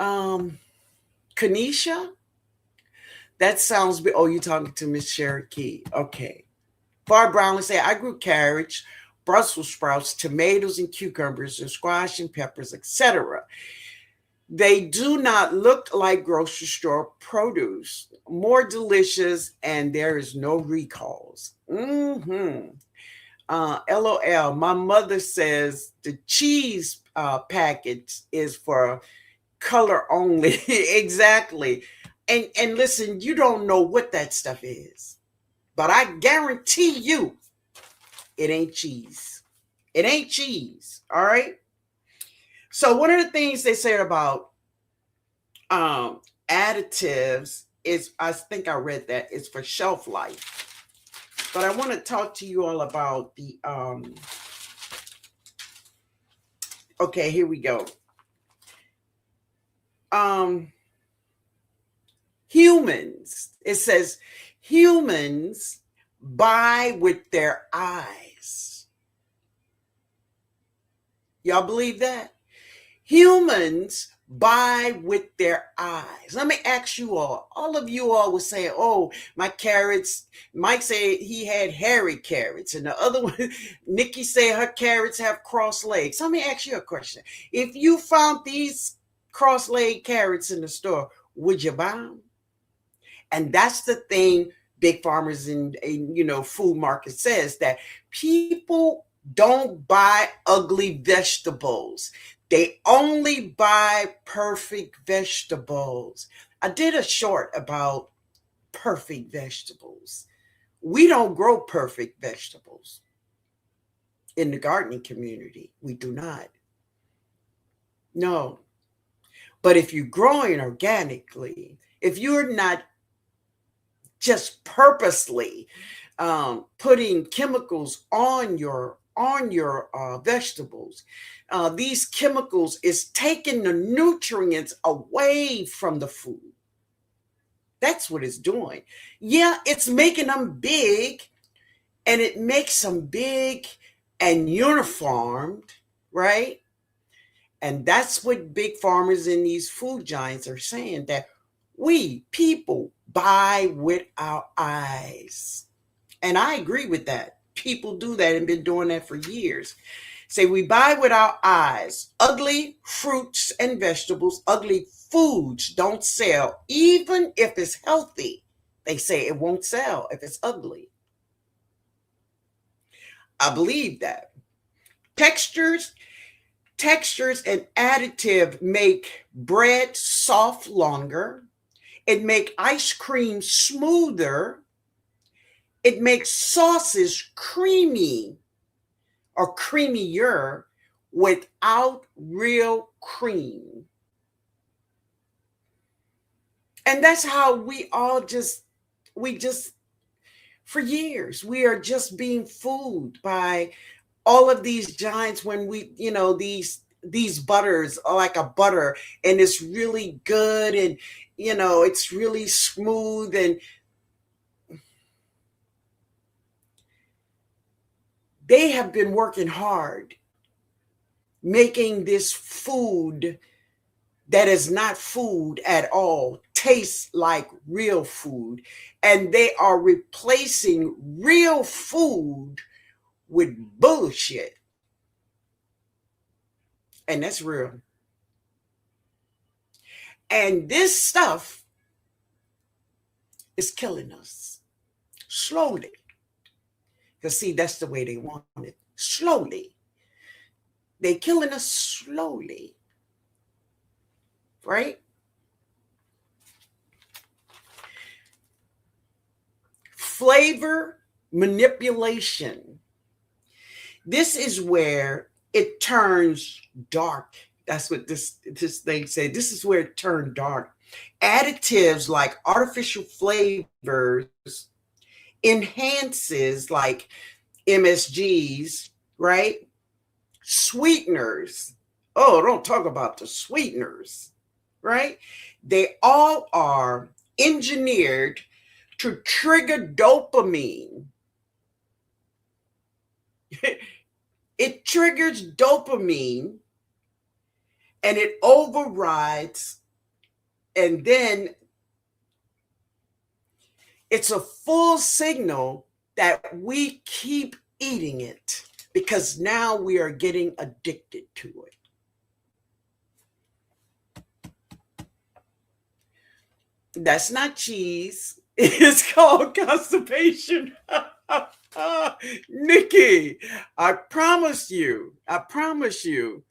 Um, Kanisha? That sounds oh, you're talking to Miss Cherokee. Okay. Far Brownlee say, I grew carrots, Brussels sprouts, tomatoes and cucumbers and squash and peppers, etc. They do not look like grocery store produce. More delicious, and there is no recalls. LOL. My mother says the cheese package is for color only. Exactly. And listen, you don't know what that stuff is, but I guarantee you it ain't cheese. It ain't cheese. All right. So one of the things they said about additives is, I think I read that, it's for shelf life. But I want to talk to you all about the okay, here we go. Humans. It says humans buy with their eyes. Y'all believe that? Humans buy with their eyes. Let me ask you all of you all would say, oh, my carrots, Mike said he had hairy carrots, and the other one, Nikki said her carrots have cross legs. Let me ask you a question. If you found these cross-legged carrots in the store, would you buy them? And that's the thing big farmers and food market says, that people don't buy ugly vegetables. They only buy perfect vegetables. I did a short about perfect vegetables. We don't grow perfect vegetables in the gardening community. We do not. No. But if you're growing organically, if you're not just purposely putting chemicals on your vegetables, these chemicals is taking the nutrients away from the food. That's what it's doing. Yeah, it's making them big, and it makes them big and uniformed, right? And that's what big farmers and these food giants are saying, that we people buy with our eyes. And I agree with that. People do that and been doing that for years. Say we buy with our eyes. Ugly fruits and vegetables, ugly foods don't sell, even if it's healthy. They say it won't sell if it's ugly. I believe that. Textures, textures and additive make bread soft longer. It make ice cream smoother. It makes sauces creamy or creamier without real cream. And that's how we just, for years, we are just being fooled by all of these giants, when these butters are like a butter, and it's really good, and it's really smooth, and they have been working hard making this food that is not food at all taste like real food, and they are replacing real food with bullshit. And that's real. And this stuff is killing us slowly. Because, see, that's the way they want it. Slowly. They're killing us slowly. Right? Flavor manipulation. This is where it turns dark. That's what this thing said. This is where it turned dark. Additives like artificial flavors, enhances like MSGs, right? Sweeteners. Oh, don't talk about the sweeteners, right? They all are engineered to trigger dopamine. It triggers dopamine, and it overrides, and then it's a full signal that we keep eating it, because now we are getting addicted to it. That's not cheese. It's called constipation. Nikki, I promise you. I promise you.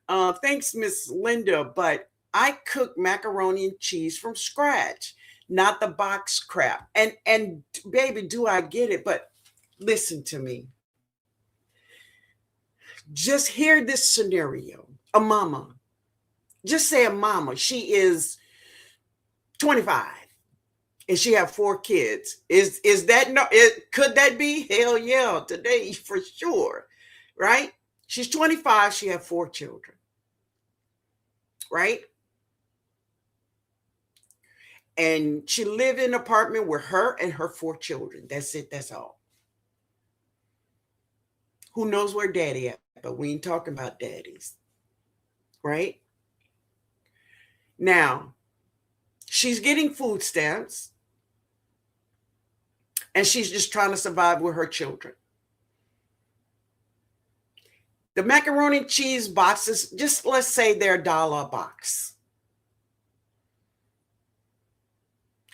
Thanks, Miss Linda, but I cook macaroni and cheese from scratch, not the box crap. And baby, do I get it? But listen to me. Just hear this scenario. A mama. Just say a mama. She is 25 and she have 4 kids. Is that no? Could that be? Hell yeah, today for sure, right? She's 25. She have 4 children, right? And she live in an apartment with her and her 4 children. That's it. That's all. Who knows where daddy at? But we ain't talking about daddies, right? Now, she's getting food stamps and she's just trying to survive with her children. The macaroni and cheese boxes, just let's say they're $1 a box.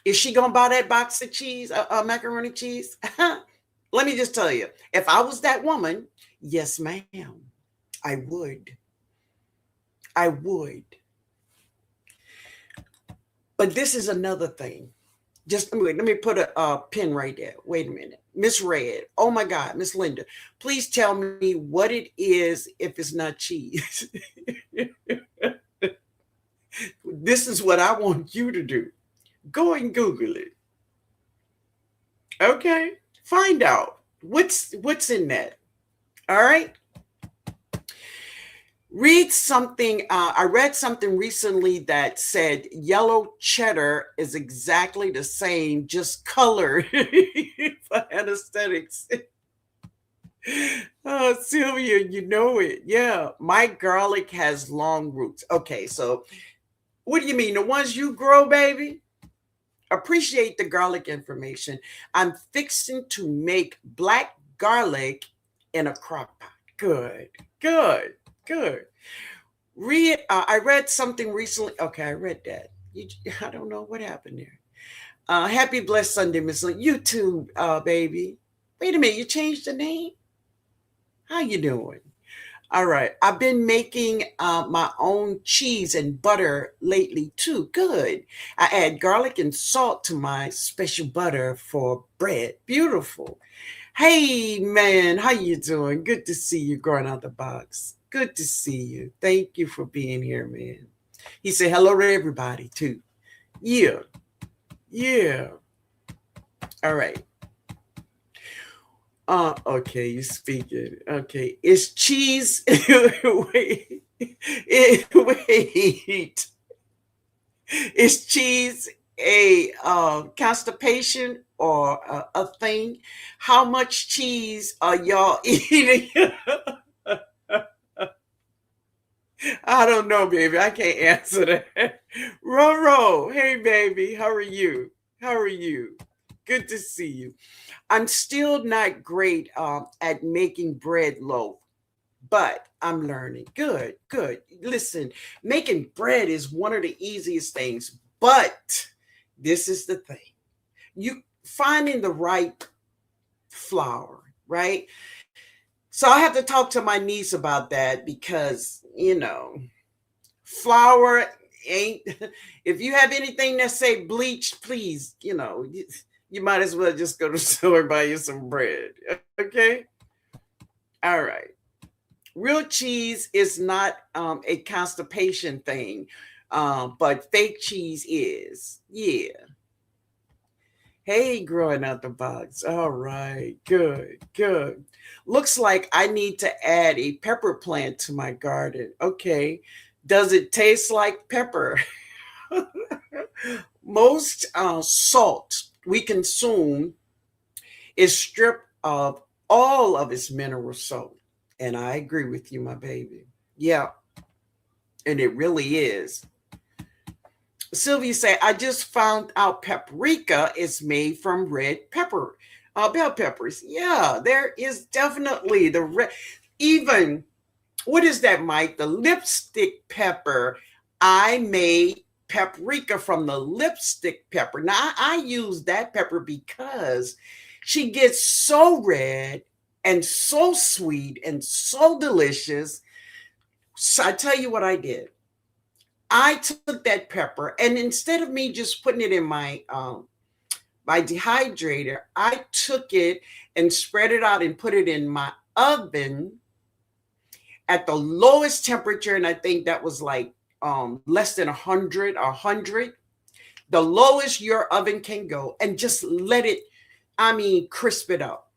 Is she gonna buy that box of cheese, macaroni and cheese? Let me just tell you, if I was that woman, yes, ma'am, I would. I would. But this is another thing. Just let me put a pin right there. Wait a minute. Miss Red. Oh my God, Miss Linda. Please tell me what it is if it's not cheese. This is what I want you to do. Go and Google it. Okay. Find out what's in that. All right. Read something. I read something recently that said yellow cheddar is exactly the same, just colored for anesthetics. Oh, Sylvia, you know it. Yeah, my garlic has long roots. Okay, so what do you mean? The ones you grow, baby? Appreciate the garlic information. I'm fixing to make black garlic in a crock pot. Good, good, good. I read something recently. Okay, I read that. I don't know what happened there. Happy blessed Sunday, Miss Lynn. YouTube, baby. Wait a minute, you changed the name? How you doing? All right. I've been making my own cheese and butter lately too. Good. I add garlic and salt to my special butter for bread. Beautiful. Hey man, how you doing? Good to see you growing out the box. Good to see you. Thank you for being here, man. He said hello to everybody too. Yeah. Yeah. All right. Okay, you speaking. Okay. Is cheese wait. Wait. Is cheese a constipation or a thing? How much cheese are y'all eating? I don't know, baby. I can't answer that. Roro, hey, baby. How are you? How are you? Good to see you. I'm still not great at making bread loaf, but I'm learning. Good, good. Listen, making bread is one of the easiest things, but this is the thing. You finding the right flour, right? So I have to talk to my niece about that because, flour ain't if you have anything that say bleach, please, you might as well just go to the store and buy you some bread. Okay? All right. Real cheese is not a constipation thing, but fake cheese is. Yeah. Hey, growing out the box. All right. Good, good. Looks like I need to add a pepper plant to my garden. Okay. Does it taste like pepper? Most salt we consume is stripped of all of its mineral salt. And I agree with you, my baby. Yeah, and it really is. Sylvia say, I just found out paprika is made from red pepper, bell peppers. Yeah, there is definitely the red. Even, what is that, Mike? The lipstick pepper. I made paprika from the lipstick pepper. Now, I use that pepper because she gets so red and so sweet and so delicious. So I tell you what I did. I took that pepper and instead of me just putting it in my dehydrator, I took it and spread it out and put it in my oven at the lowest temperature, and I think that was like less than 100, the lowest your oven can go, and just let it, crisp it up.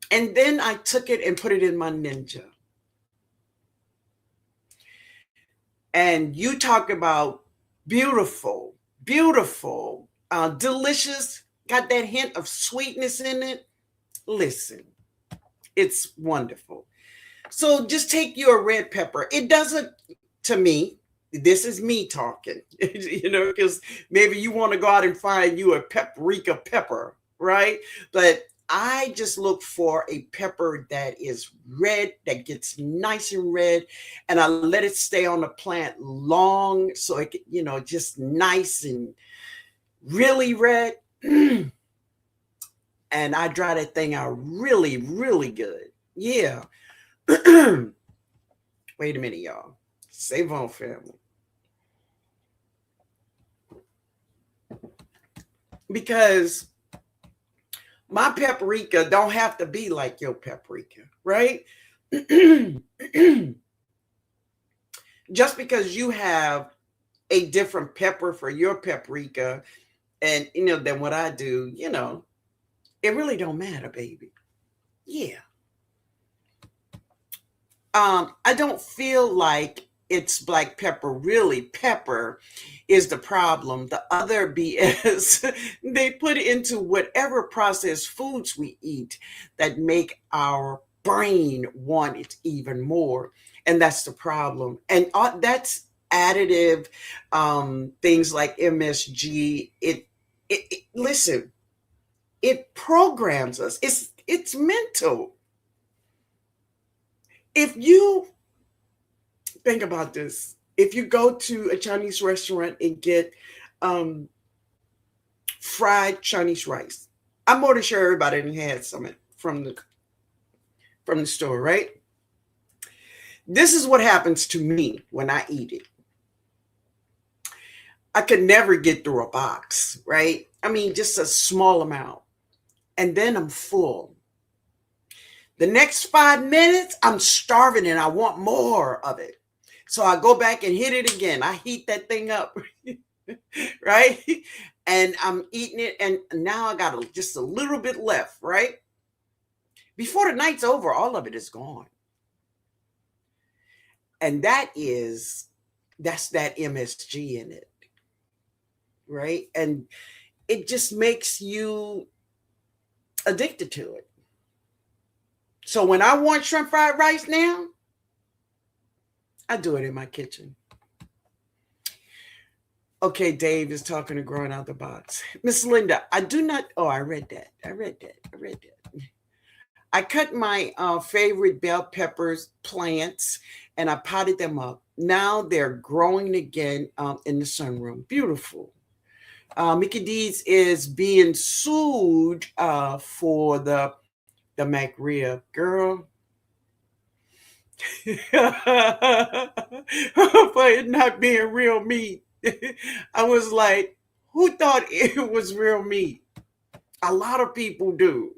And then I took it and put it in my Ninja. And you talk about beautiful, beautiful, delicious, got that hint of sweetness in it. Listen, it's wonderful. So just take your red pepper. It doesn't, to me, This is me talking, because maybe you want to go out and find you a paprika pepper, right? But I just look for a pepper that is red, that gets nice and red, and I let it stay on the plant long so it, just nice and really red. And I dry that thing out really, really good. Yeah. Wait a minute, y'all. Save on, family. Because my paprika don't have to be like your paprika, right? Just because you have a different pepper for your paprika and than what I do, it really don't matter, baby. Yeah. I don't feel like it's black pepper. Really, pepper is the problem. The other BS they put into whatever processed foods we eat that make our brain want it even more. And that's the problem. And that's additive, things like MSG. Listen, it programs us. It's mental. If you think about this, if you go to a Chinese restaurant and get um, fried Chinese rice, I'm more than sure everybody done had some from the store, right? This is what happens to me when I eat it. I could never get through a box, right? I mean, just a small amount, and then I'm full. The next 5 minutes, I'm starving and I want more of it. So I go back and hit it again. I heat that thing up, right? And I'm eating it, and now I got just a little bit left, right? Before the night's over, all of it is gone. And that's that MSG in it, right? And it just makes you addicted to it. So when I want shrimp fried rice now, I do it in my kitchen. Okay, Dave is talking to growing out the box. Miss Linda, I do not. Oh, I read that. I cut my favorite bell peppers plants and I potted them up. Now they're growing again in the sunroom. Beautiful. Mickey D's is being sued for the McRib. Girl, for it not being real meat. I was like, who thought it was real meat? A lot of people do.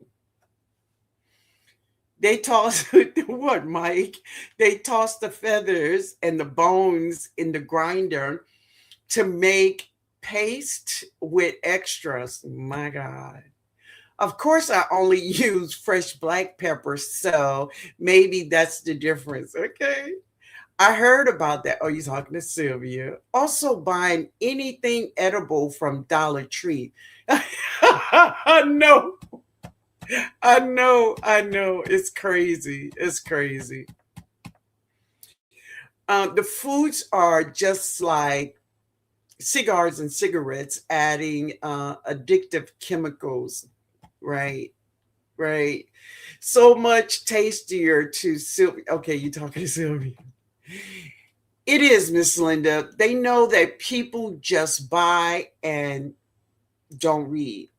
They toss what, Mike? They toss the feathers and the bones in the grinder to make paste with extras. My God. Of course, I only use fresh black pepper, so maybe that's the difference. Okay. I heard about that. Oh, you're talking to Sylvia. Also, buying anything edible from Dollar Tree. I know. I know. It's crazy. It's crazy. The foods are just like cigars and cigarettes, adding addictive chemicals. Right. Right. So much tastier to Sylvia. Okay, you talking to Sylvia. It is, Miss Linda. They know that people just buy and don't read.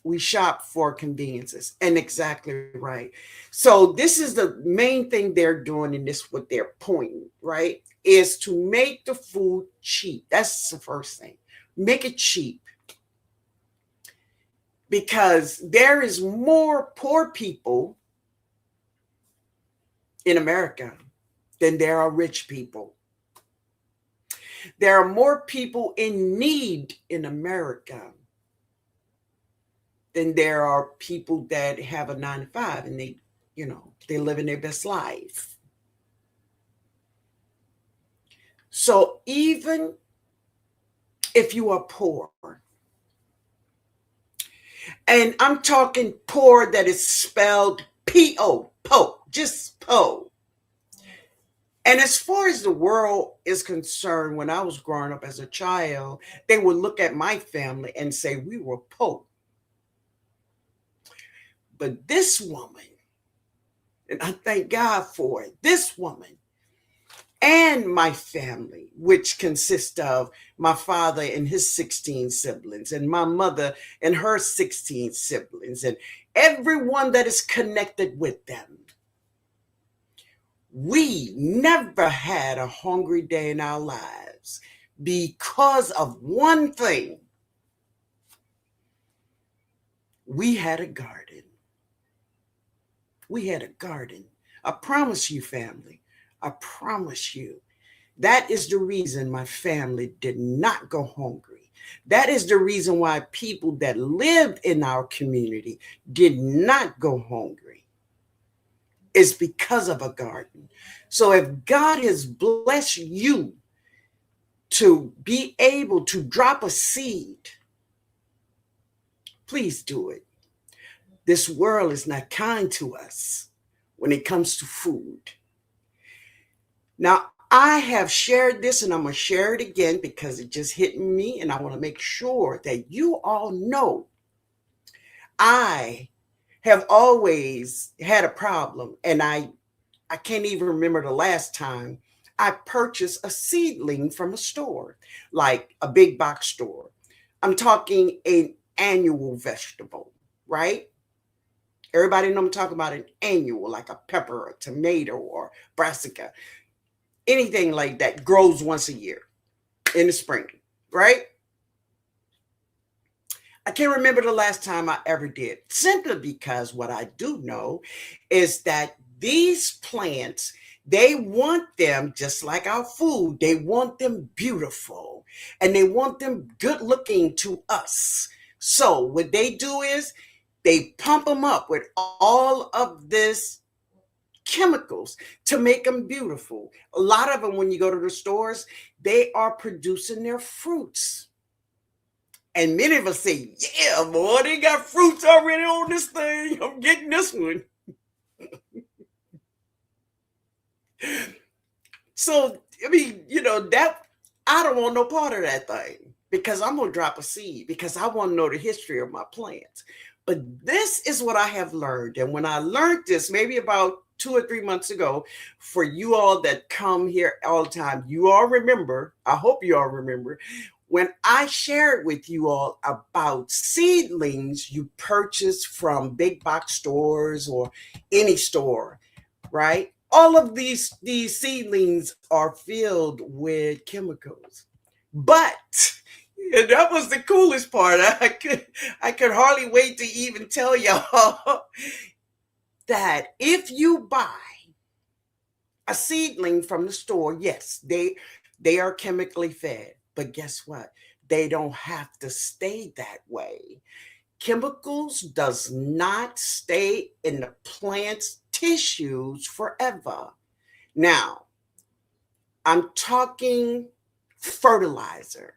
We shop for conveniences, and exactly right. So this is the main thing they're doing in this, what they're pointing, right, is to make the food cheap. That's the first thing. Make it cheap, because there is more poor people in America than there are rich people. There are more people in need in America than there are people that have a 9 to 5 and they live in their best life. So even if you are poor, and I'm talking poor that is spelled P-O, po, just po, And as far as the world is concerned, when I was growing up as a child, they would look at my family and say we were poor. But this woman, and I thank God for it, this woman and my family, which consists of my father and his 16 siblings, and my mother and her 16 siblings, and everyone that is connected with them. We never had a hungry day in our lives because of one thing. We had a garden. We had a garden. I promise you, family, I promise you, that is the reason my family did not go hungry. That is the reason why people that lived in our community did not go hungry. It's because of a garden. So if God has blessed you to be able to drop a seed, please do it. This world is not kind to us when it comes to food. Now, I have shared this and I'm going to share it again because it just hit me, and I want to make sure that you all know I have always had a problem, and I can't even remember the last time I purchased a seedling from a store, like a big box store. I'm talking an annual vegetable, right? Everybody know I'm talking about an annual, like a pepper, a tomato, or brassica. Anything like that grows once a year in the spring, right? I can't remember the last time I ever did, simply because what I do know is that these plants, they want them just like our food. They want them beautiful and they want them good looking to us. So what they do is they pump them up with all of this chemicals to make them beautiful. A lot of them, when you go to the stores, they are producing their fruits. And many of us say, yeah, boy, they got fruits already on this thing. I'm getting this one. So, I mean, that I don't want no part of that thing because I'm going to drop a seed because I want to know the history of my plants. But this is what I have learned. And when I learned this, maybe about 2 or 3 months ago, for you all that come here all the time, you all remember, I hope you all remember, when I shared with you all about seedlings you purchase from big box stores or any store, right? All of these seedlings are filled with chemicals. But and that was the coolest part. I could hardly wait to even tell y'all that if you buy a seedling from the store, yes, they are chemically fed. But guess what? They don't have to stay that way. Chemicals does not stay in the plant's tissues forever. Now, I'm talking fertilizer,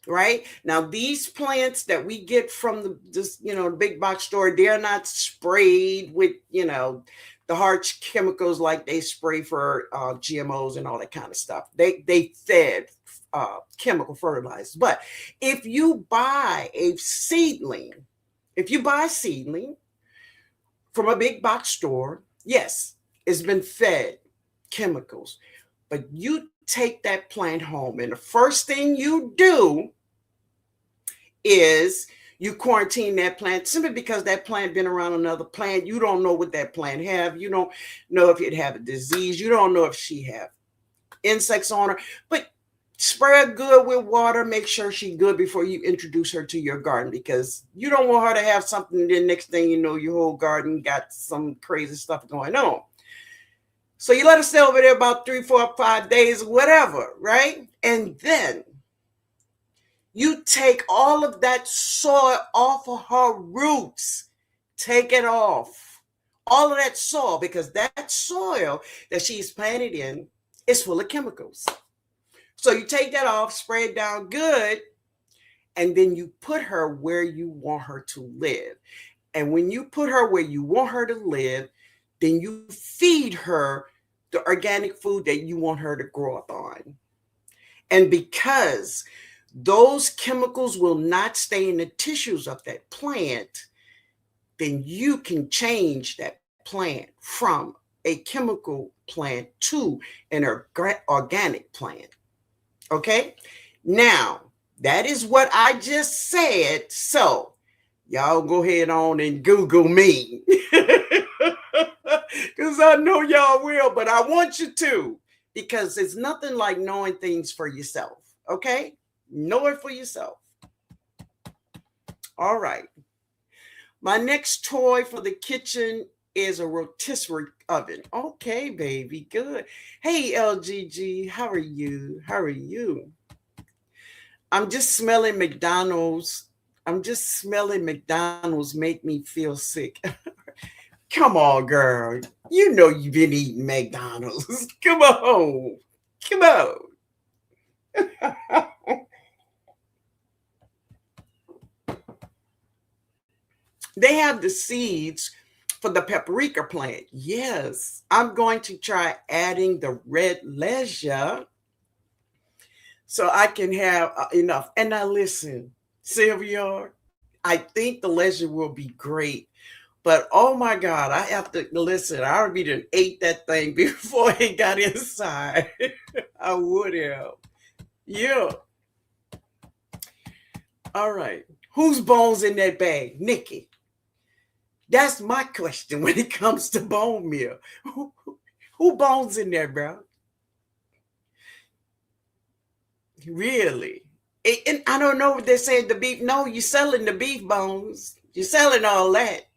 right? Now, these plants that we get from the big box store, they're not sprayed with, the harsh chemicals like they spray for GMOs and all that kind of stuff. They fed chemical fertilizers. But if you buy a seedling, from a big box store, yes, it's been fed chemicals. But you take that plant home, and the first thing you do is you quarantine that plant simply because that plant been around another plant. You don't know what that plant have. You don't know if it have a disease. You don't know if she have insects on her. But spray her good with water. Make sure she's good before you introduce her to your garden, because you don't want her to have something, and then next thing you know, your whole garden got some crazy stuff going on. So you let her stay over there about 3, 4, 5 days, whatever, right? And then you take all of that soil off of her roots. Take it off. All of that soil, because that soil that she's planted in is full of chemicals. So you take that off, spray it down good, and then you put her where you want her to live. And when you put her where you want her to live, then you feed her the organic food that you want her to grow up on. And because those chemicals will not stay in the tissues of that plant, then you can change that plant from a chemical plant to an organic plant. Okay? Now, that is what I just said. So, y'all go ahead on and Google me. Because I know y'all will, but I want you to. Because it's nothing like knowing things for yourself. Okay? Know it for yourself. All right. My next toy for the kitchen is a rotisserie oven. Okay, baby, good. Hey, LGG, how are you? How are you? I'm just smelling McDonald's. I'm just smelling McDonald's make me feel sick. Come on, girl. You know you've been eating McDonald's. Come on. Come on. They have the seeds for the paprika plant. Yes, I'm going to try adding the red leisure so I can have enough. And now listen, Sylvia, I think the leisure will be great. But oh my God, I have to listen. I already done ate that thing before it got inside. I would have. Yeah. All right. Whose bones in that bag? Nikki. That's my question when it comes to bone meal. Who bones in there, bro? Really? And I don't know what they're saying. The beef. No, you're selling the beef bones. You're selling all that.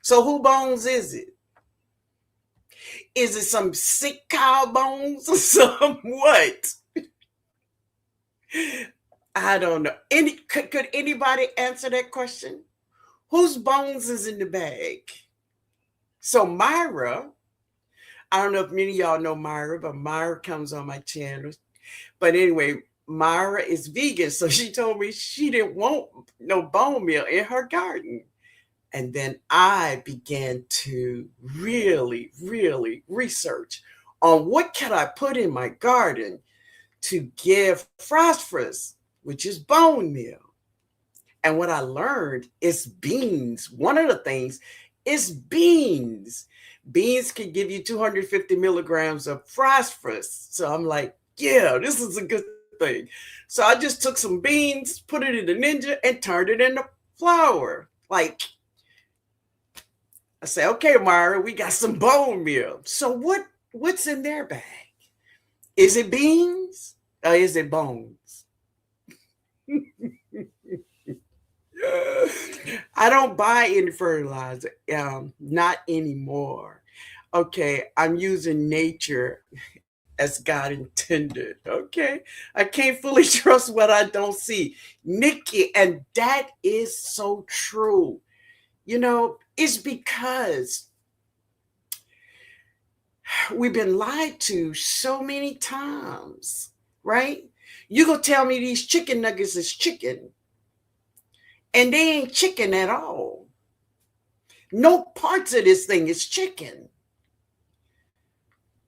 So who bones is it? Is it some sick cow bones or some what? I don't know. Could anybody answer that question? Whose bones is in the bag? So Myra, I don't know if many of y'all know Myra, but Myra comes on my channel. But anyway, Myra is vegan, so she told me she didn't want no bone meal in her garden. And then I began to really, really research on what can I put in my garden to give phosphorus, which is bone meal. And what I learned is beans. One of the things is beans. Beans can give you 250 milligrams of phosphorus. So I'm like, yeah, this is a good thing. So I just took some beans, put it in the Ninja, and turned it into flour. Like, I say, okay, Myra, we got some bone meal. So what's in their bag? Is it beans or is it bones? I don't buy any fertilizer, not anymore. Okay, I'm using nature as God intended. Okay, I can't fully trust what I don't see, Nikki, and that is so true. You know, it's because we've been lied to so many times, right? You gonna tell me these chicken nuggets is chicken, and they ain't chicken at all. No parts of this thing is chicken.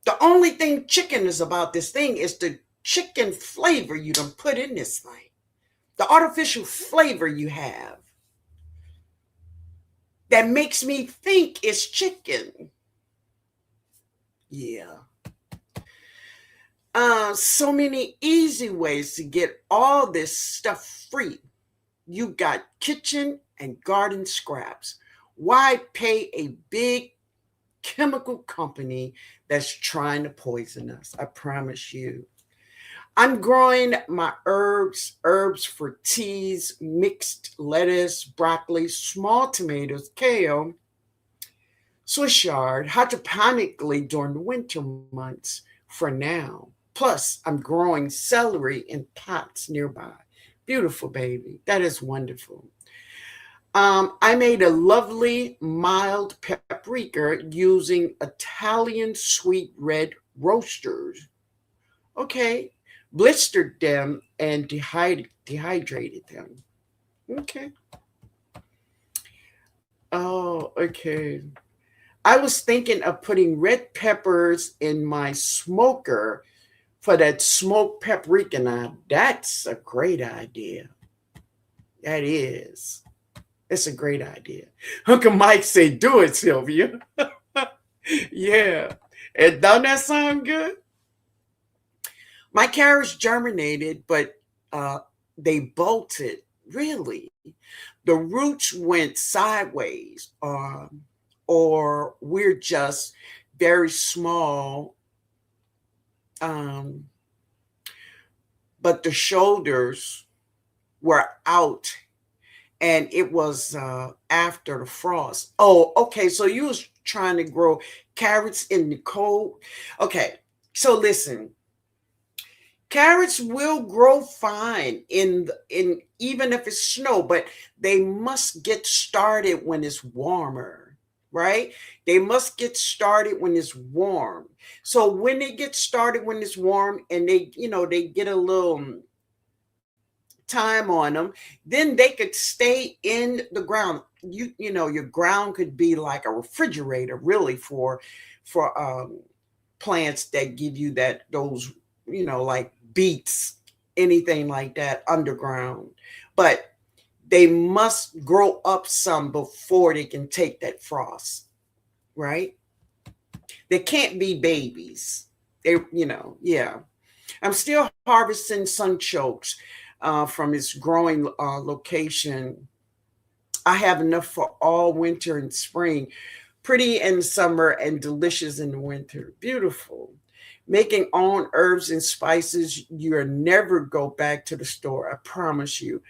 The only thing chicken is about this thing is the chicken flavor you done put in this thing. The artificial flavor you have that makes me think it's chicken. Yeah. So many easy ways to get all this stuff free. You got kitchen and garden scraps. Why pay a big chemical company that's trying to poison us? I promise you. I'm growing my herbs for teas, mixed lettuce, broccoli, small tomatoes, kale, Swiss chard, hydroponically during the winter months for now. Plus, I'm growing celery in pots nearby. Beautiful, baby. That is wonderful. I made a lovely mild paprika using Italian sweet red roasters. Okay. Blistered them and dehydrated them. Okay. Oh, okay. I was thinking of putting red peppers in my smoker for that smoked paprika. Now, that's a great idea. That is. It's a great idea. Uncle Mike said, do it, Sylvia. Yeah. And don't that sound good? My carrots germinated, but uh, they bolted. Really? The roots went sideways, or we're just very small, um, but the shoulders were out, and it was after the frost. Oh, okay. So you was trying to grow carrots in the cold. Okay. So listen, carrots will grow fine in even if it's snow, but they must get started when it's warmer, right? They must get started when it's warm. So when they get started when it's warm and they get a little time on them, then they could stay in the ground. Your ground could be like a refrigerator, really, for plants that give you those like beets, anything like that underground. But they must grow up some before they can take that frost, right? They can't be babies. Yeah. I'm still harvesting sunchokes from its growing location. I have enough for all winter and spring. Pretty in summer and delicious in the winter. Beautiful. Making own herbs and spices, you'll never go back to the store. I promise you.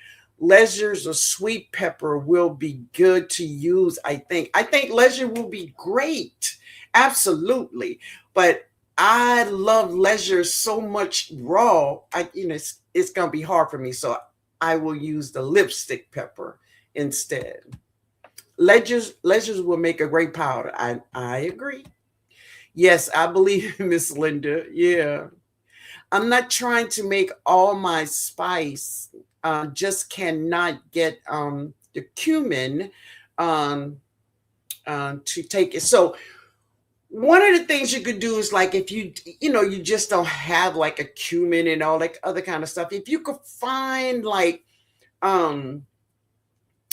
Ledgers or sweet pepper will be good to use, I think. I think ledger will be great. Absolutely. But I love ledger so much raw. It's gonna be hard for me. So I will use the lipstick pepper instead. Ledgers will make a great powder. I agree. Yes, I believe in Miss Linda. Yeah. I'm not trying to make all my spice. Just cannot get the cumin um, to take it. So one of the things you could do is like if you just don't have like a cumin and all that other kind of stuff. If you could find like um,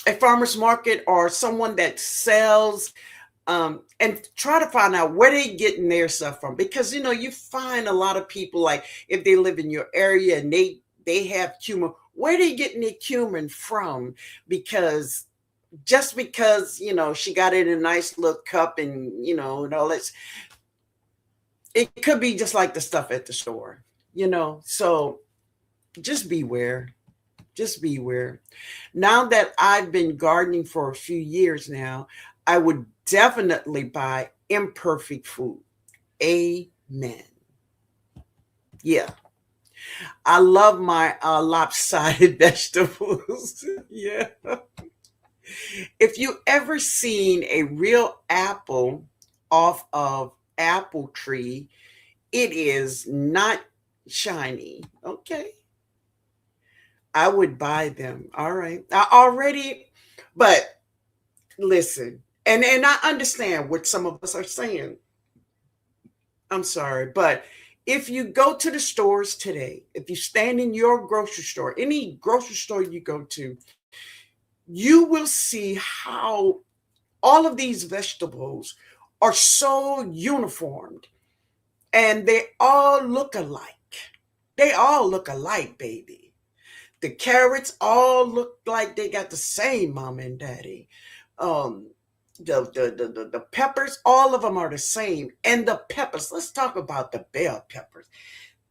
a farmer's market or someone that sells and try to find out where they getting their stuff from, because you find a lot of people, like if they live in your area and they have cumin, where they getting their cumin from? Because just because she got it in a nice little cup and all that, it could be just like the stuff at the store. So just beware. Just beware. Now that I've been gardening for a few years now, I would definitely buy imperfect food. Amen. Yeah. I love my lopsided vegetables. Yeah. If you ever seen a real apple off of apple tree, it is not shiny. Okay. I would buy them. All right. I already, but listen, and I understand what some of us are saying. I'm sorry, but if you go to the stores today, if you stand in your grocery store, any grocery store you go to, you will see how all of these vegetables are so uniformed and they all look alike. They all look alike, baby. The carrots all look like they got the same mom and daddy. Um, the peppers, all of them are the same. And the peppers, let's talk about the bell peppers.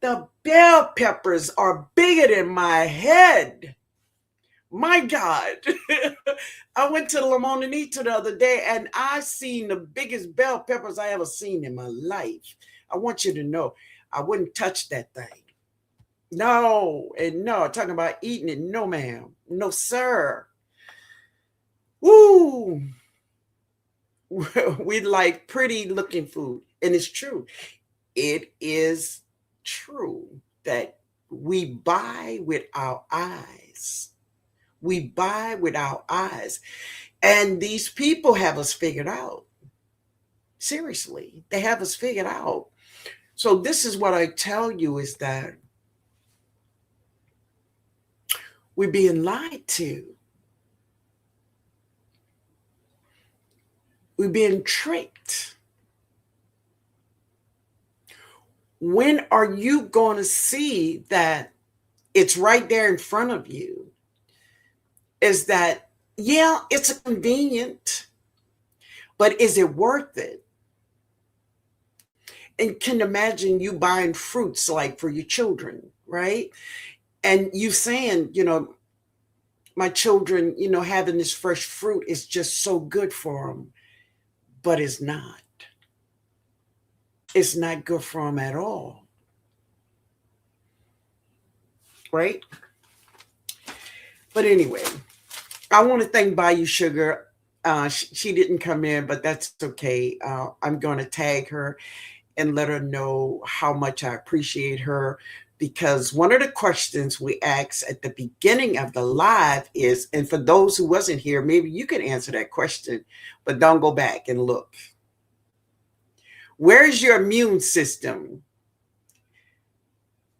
The bell peppers are bigger than my head. My God. I went to Lamonanita the other day and I seen the biggest bell peppers I ever seen in my life. I want you to know I wouldn't touch that thing. No, and no, talking about eating it. No, ma'am. No, sir. Woo. We like pretty looking food. And it's true. It is true that we buy with our eyes. We buy with our eyes. And these people have us figured out. Seriously, they have us figured out. So this is what I tell you is that we're being lied to. We're being tricked. When are you going to see that it's right there in front of you? Is that, yeah, it's a convenient, but is it worth it? And can imagine you buying fruits like for your children, right? And you saying, my children, having this fresh fruit is just so good for them, but it's not. It's not good for them at all, right? But anyway, I want to thank Bayou Sugar. She didn't come in, but that's okay. I'm going to tag her and let her know how much I appreciate her, because one of the questions we asked at the beginning of the live is, and for those who wasn't here, maybe you can answer that question, but don't go back and look. Where's your immune system?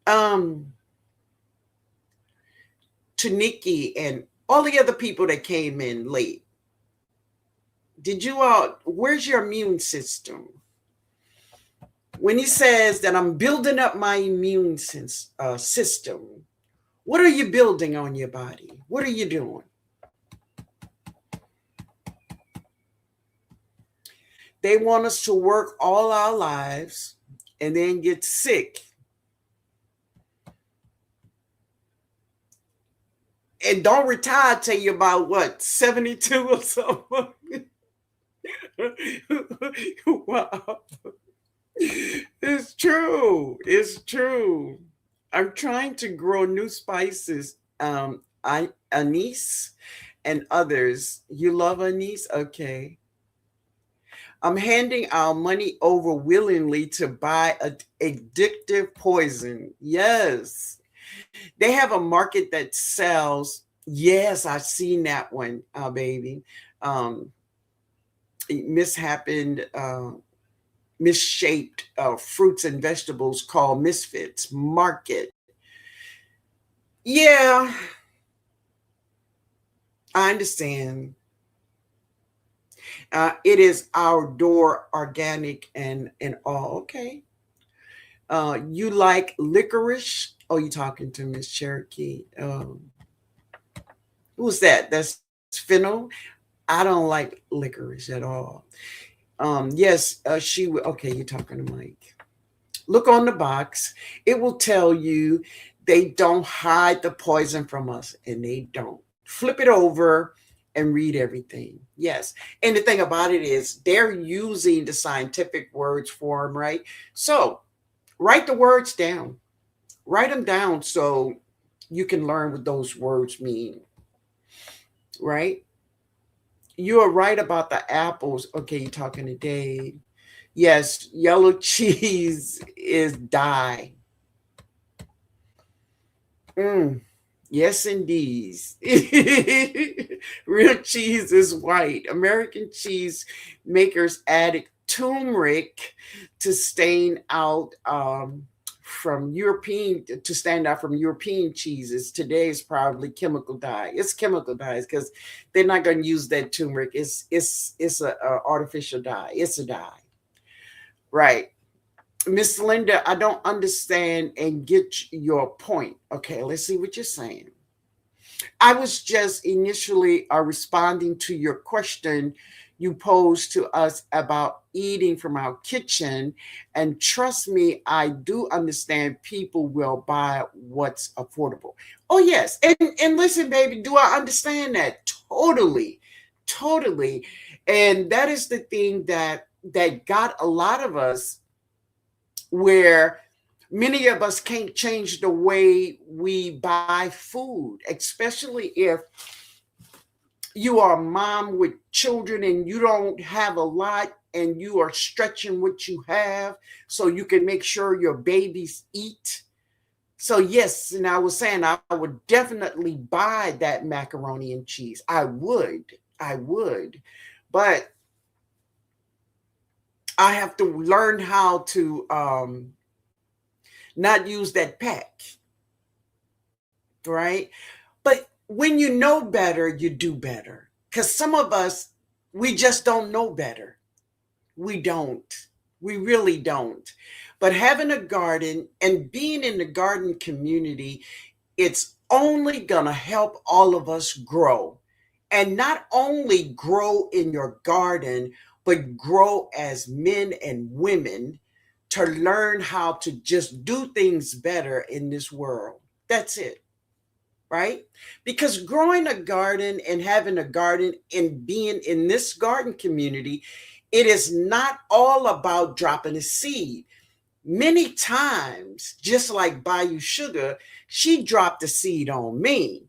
To Nikki and all the other people that came in late, did you all, where's your immune system? When he says that I'm building up my immune system, what are you building on your body? What are you doing? They want us to work all our lives and then get sick. And don't retire till you're about what, 72 or something? Wow. It's true. It's true. I'm trying to grow new spices. Anise and others. You love anise? Okay. I'm handing our money over willingly to buy addictive poison. Yes. They have a market that sells. Yes, I've seen that one, baby. Um, Mishappened, misshaped fruits and vegetables called Misfits Market. Yeah, I understand. It is outdoor, organic, and all. Okay. You like licorice? Oh, you talking to Miss Cherokee? Who's that? That's Fennel. I don't like licorice at all. Yes, she would. Okay, you're talking to Mike. Look on the box. It will tell you they don't hide the poison from us, and they don't. Flip it over and read everything. Yes. And the thing about it is they're using the scientific words for them, right? So write the words down. Write them down so you can learn what those words mean, right? You are right about the apples. Okay, you're talking to Dave. Yes, yellow cheese is dye. Mm, yes, indeed. Real cheese is white. American cheese makers added turmeric to stain out from European to stand out from European cheeses. Today is probably chemical dye. It's chemical dyes because they're not going to use that turmeric. It's a artificial dye. It's a dye, right? Miss Linda, I don't understand and get your point. Okay, let's see what you're saying. I was just initially responding to your question you posed to us about eating from our kitchen. And trust me, I do understand people will buy what's affordable. Oh, yes. And listen, baby, do I understand that? Totally. Totally. And that is the thing that got a lot of us where many of us can't change the way we buy food, especially if you are a mom with children and you don't have a lot and you are stretching what you have so you can make sure your babies eat. So, yes, and I was saying I would definitely buy that macaroni and cheese. I would. But I have to learn how to not use that pack, right? But when you know better, you do better. Because some of us, we just don't know better. We don't. We really don't. But having a garden and being in the garden community, it's only going to help all of us grow. And not only grow in your garden, but grow as men and women to learn how to just do things better in this world. That's it, right? Because growing a garden and having a garden and being in this garden community, it is not all about dropping a seed. Many times, just like Bayou Sugar, she dropped a seed on me,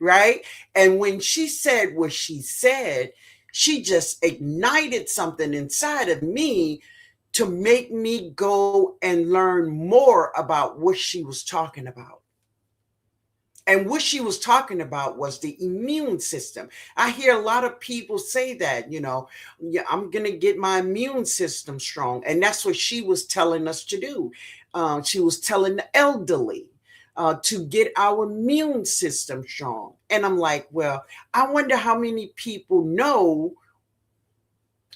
right? And when she said what she said, she just ignited something inside of me to make me go and learn more about what she was talking about. And what she was talking about was the immune system. I hear a lot of people say that, yeah, I'm going to get my immune system strong. And that's what she was telling us to do. She was telling the elderly to get our immune system strong. And I'm like, well, I wonder how many people know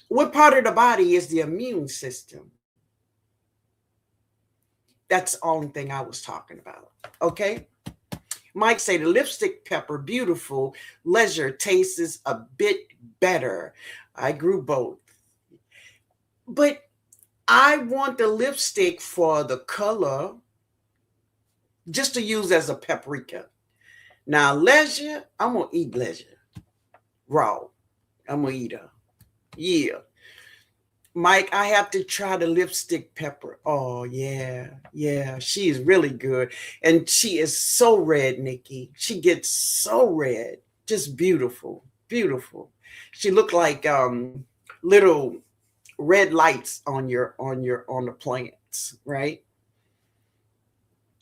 what part of the body is the immune system. That's the only thing I was talking about. Okay. Mike say the lipstick pepper, beautiful. Leisure tastes a bit better. I grew both. But I want the lipstick for the color, just to use as a paprika. Now, leisure, I'm going to eat leisure. Raw. I'm going to eat her. Yeah. Mike, I have to try the lipstick pepper. Oh, yeah. Yeah. She is really good. And she is so red, Nikki. She gets so red. Just beautiful. Beautiful. She looked like little red lights on the plants, right?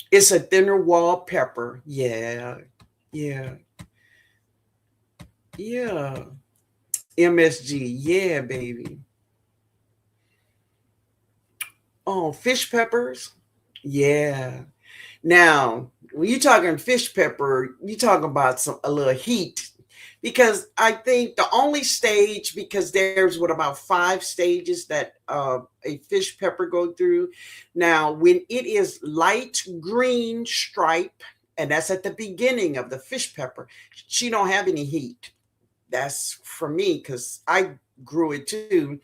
It's a thinner wall pepper. Yeah. Yeah. Yeah. MSG. Yeah, baby. Oh, fish peppers? Yeah. Now, when you're talking fish pepper, you're talking about a little heat. Because I think the only stage, because there's what about 5 stages that a fish pepper go through. Now, when it is light green stripe, and that's at the beginning of the fish pepper, she don't have any heat. That's for me, because I grew it too,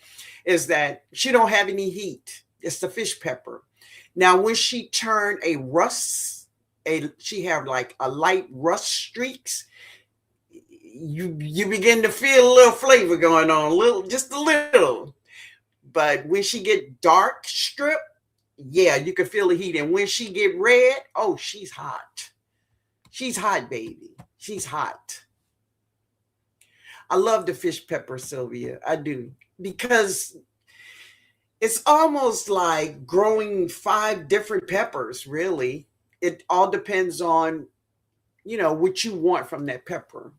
is that she don't have any heat. It's the fish pepper. Now, when she turned a rust, she have like a light rust streaks. You begin to feel a little flavor going on, just a little. But when she get dark strip, yeah, you can feel the heat. And when she get red, oh, she's hot. She's hot, baby. She's hot. I love the fish pepper, Sylvia. I do. Because it's almost like growing 5 different peppers, really. It all depends on, what you want from that pepper.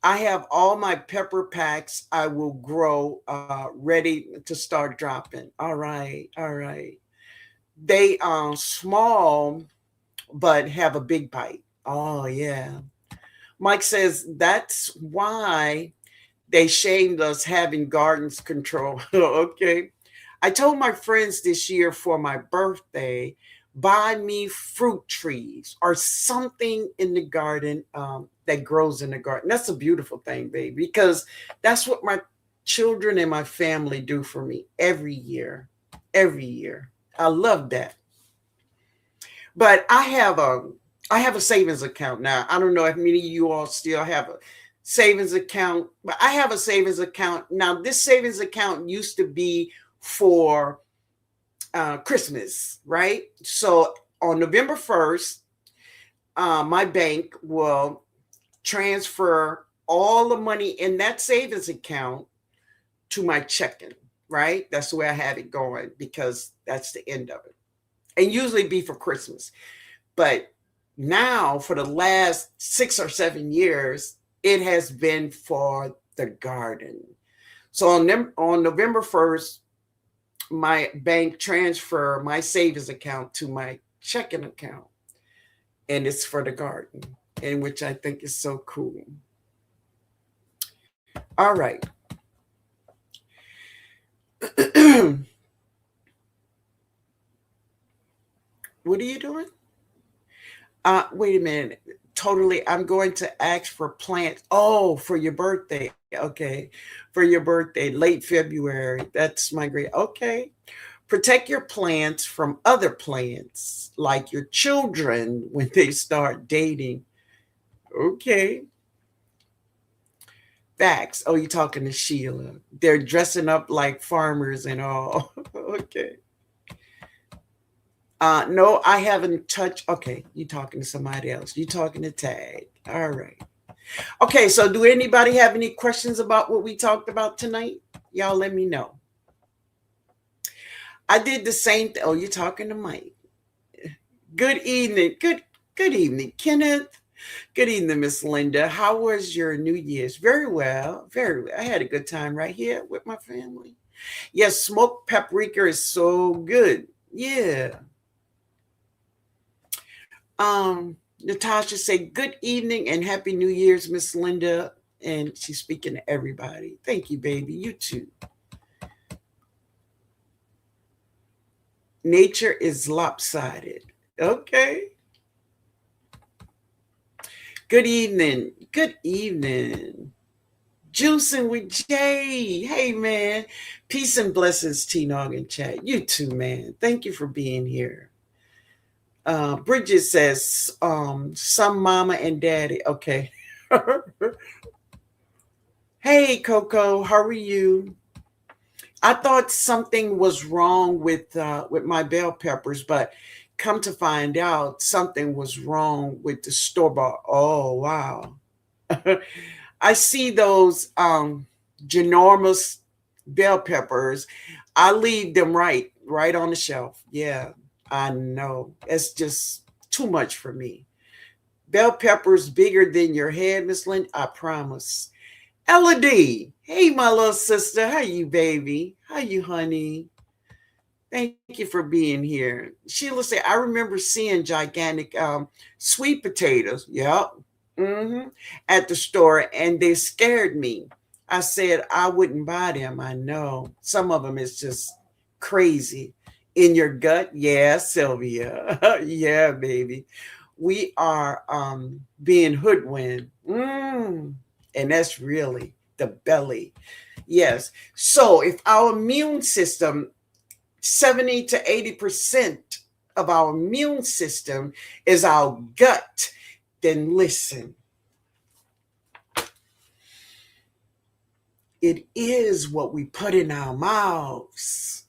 I have all my pepper packs I will grow ready to start dropping. All right. All right. They are small, but have a big bite. Oh, yeah. Mike says that's why they shamed us having gardens control. Okay. I told my friends this year for my birthday, buy me fruit trees or something in the garden that grows in the garden. That's a beautiful thing, baby, because that's what my children and my family do for me every year. Every year. I love that. But I have a savings account now. I don't know if many of you all still have a savings account, but I have a savings account. Now, this savings account used to be for Christmas, right? So on November 1st, my bank will transfer all the money in that savings account to my checking, right? That's the way I have it going because that's the end of it. And usually be for Christmas. But now for the last 6 or 7 years, it has been for the garden. So on November 1st, my bank transfer my savings account to my checking account, and it's for the garden, and which I think is so cool. All right. What are you doing? Wait a minute. Totally. I'm going to ask for plants. Oh, for your birthday. Okay. For your birthday, late February. That's my great. Okay. Protect your plants from other plants, like your children when they start dating. Okay. Facts. Oh, you're talking to Sheila. They're dressing up like farmers and all. Okay. No, I haven't touched. Okay, you talking to somebody else. You talking to Tag. All right. Okay, so do anybody have any questions about what we talked about tonight? Y'all let me know. I did the same thing. Oh, you're talking to Mike. Good evening. Good evening, Kenneth. Good evening, Miss Linda. How was your New Year's? Very well. Very well. I had a good time right here with my family. Yes, smoked paprika is so good. Yeah. Natasha say good evening and happy New Year's, Miss Linda. And she's speaking to everybody. Thank you, baby. You too. Nature is lopsided. Okay. Good evening. Good evening. Juicing with Jay. Hey, man. Peace and blessings, TNOG and chat. You too, man. Thank you for being here. Bridget says, some mama and daddy. Okay. Hey, Coco. How are you? I thought something was wrong with my bell peppers, but come to find out something was wrong with the store bought. Oh, wow. I see those ginormous bell peppers. I leave them right on the shelf. Yeah, I know. It's just too much for me. Bell peppers bigger than your head, Miss Lynn. I promise. Elodie, hey, my little sister. How you, baby? How you, honey? Thank you for being here. Sheila said, I remember seeing gigantic sweet potatoes. Yep. hmm At the store, and they scared me. I said I wouldn't buy them. I know some of them is just crazy in your gut. Yeah, Sylvia. Yeah, baby. We are being hoodwinked. And that's really the belly. Yes. So if our immune system, 70 to 80% of our immune system is our gut, then listen, it is what we put in our mouths.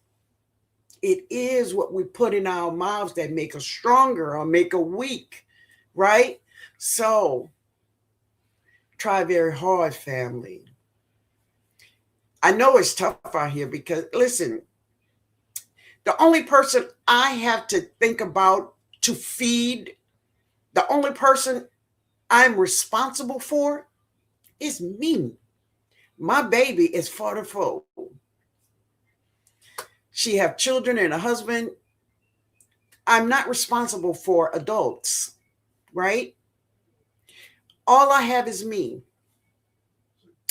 It is what we put in our mouths that make us stronger or make us weak, right? So try very hard, family. I know it's tough out here because, listen, the only person I have to think about to feed, the only person I'm responsible for is me. My baby is 44. She have children and a husband. I'm not responsible for adults, right? All I have is me.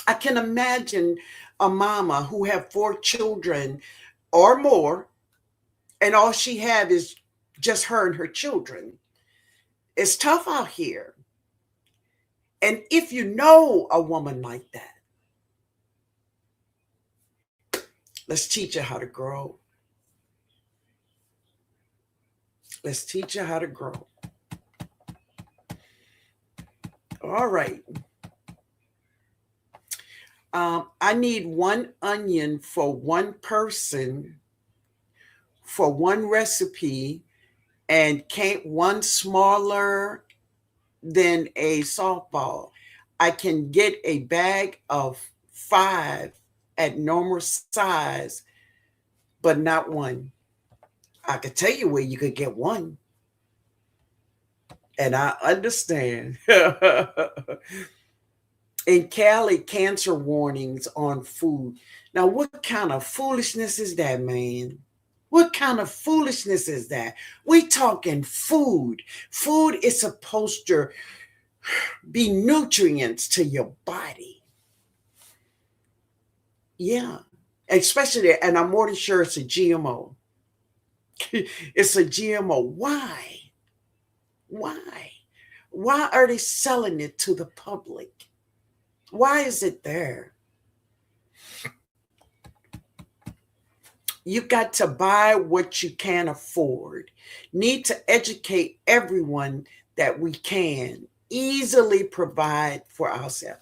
I can imagine a mama who have 4 children or more, and all she have is just her and her children. It's tough out here. And if you know a woman like that, let's teach her how to grow. Let's teach her how to grow. All right. I need 1 onion for 1 person for 1 recipe, and can't one smaller than a softball. I can get a bag of 5 at normal size, but not one. I could tell you where you could get one. And I understand. In Cali, cancer warnings on food. Now, what kind of foolishness is that, man? What kind of foolishness is that? We talking food. Food is supposed to be nutrients to your body. Yeah. Especially, and I'm more than sure it's a GMO. It's a GMO. Why? Why? Why are they selling it to the public? Why is it there? You got to buy what you can afford. Need to educate everyone that we can easily provide for ourselves.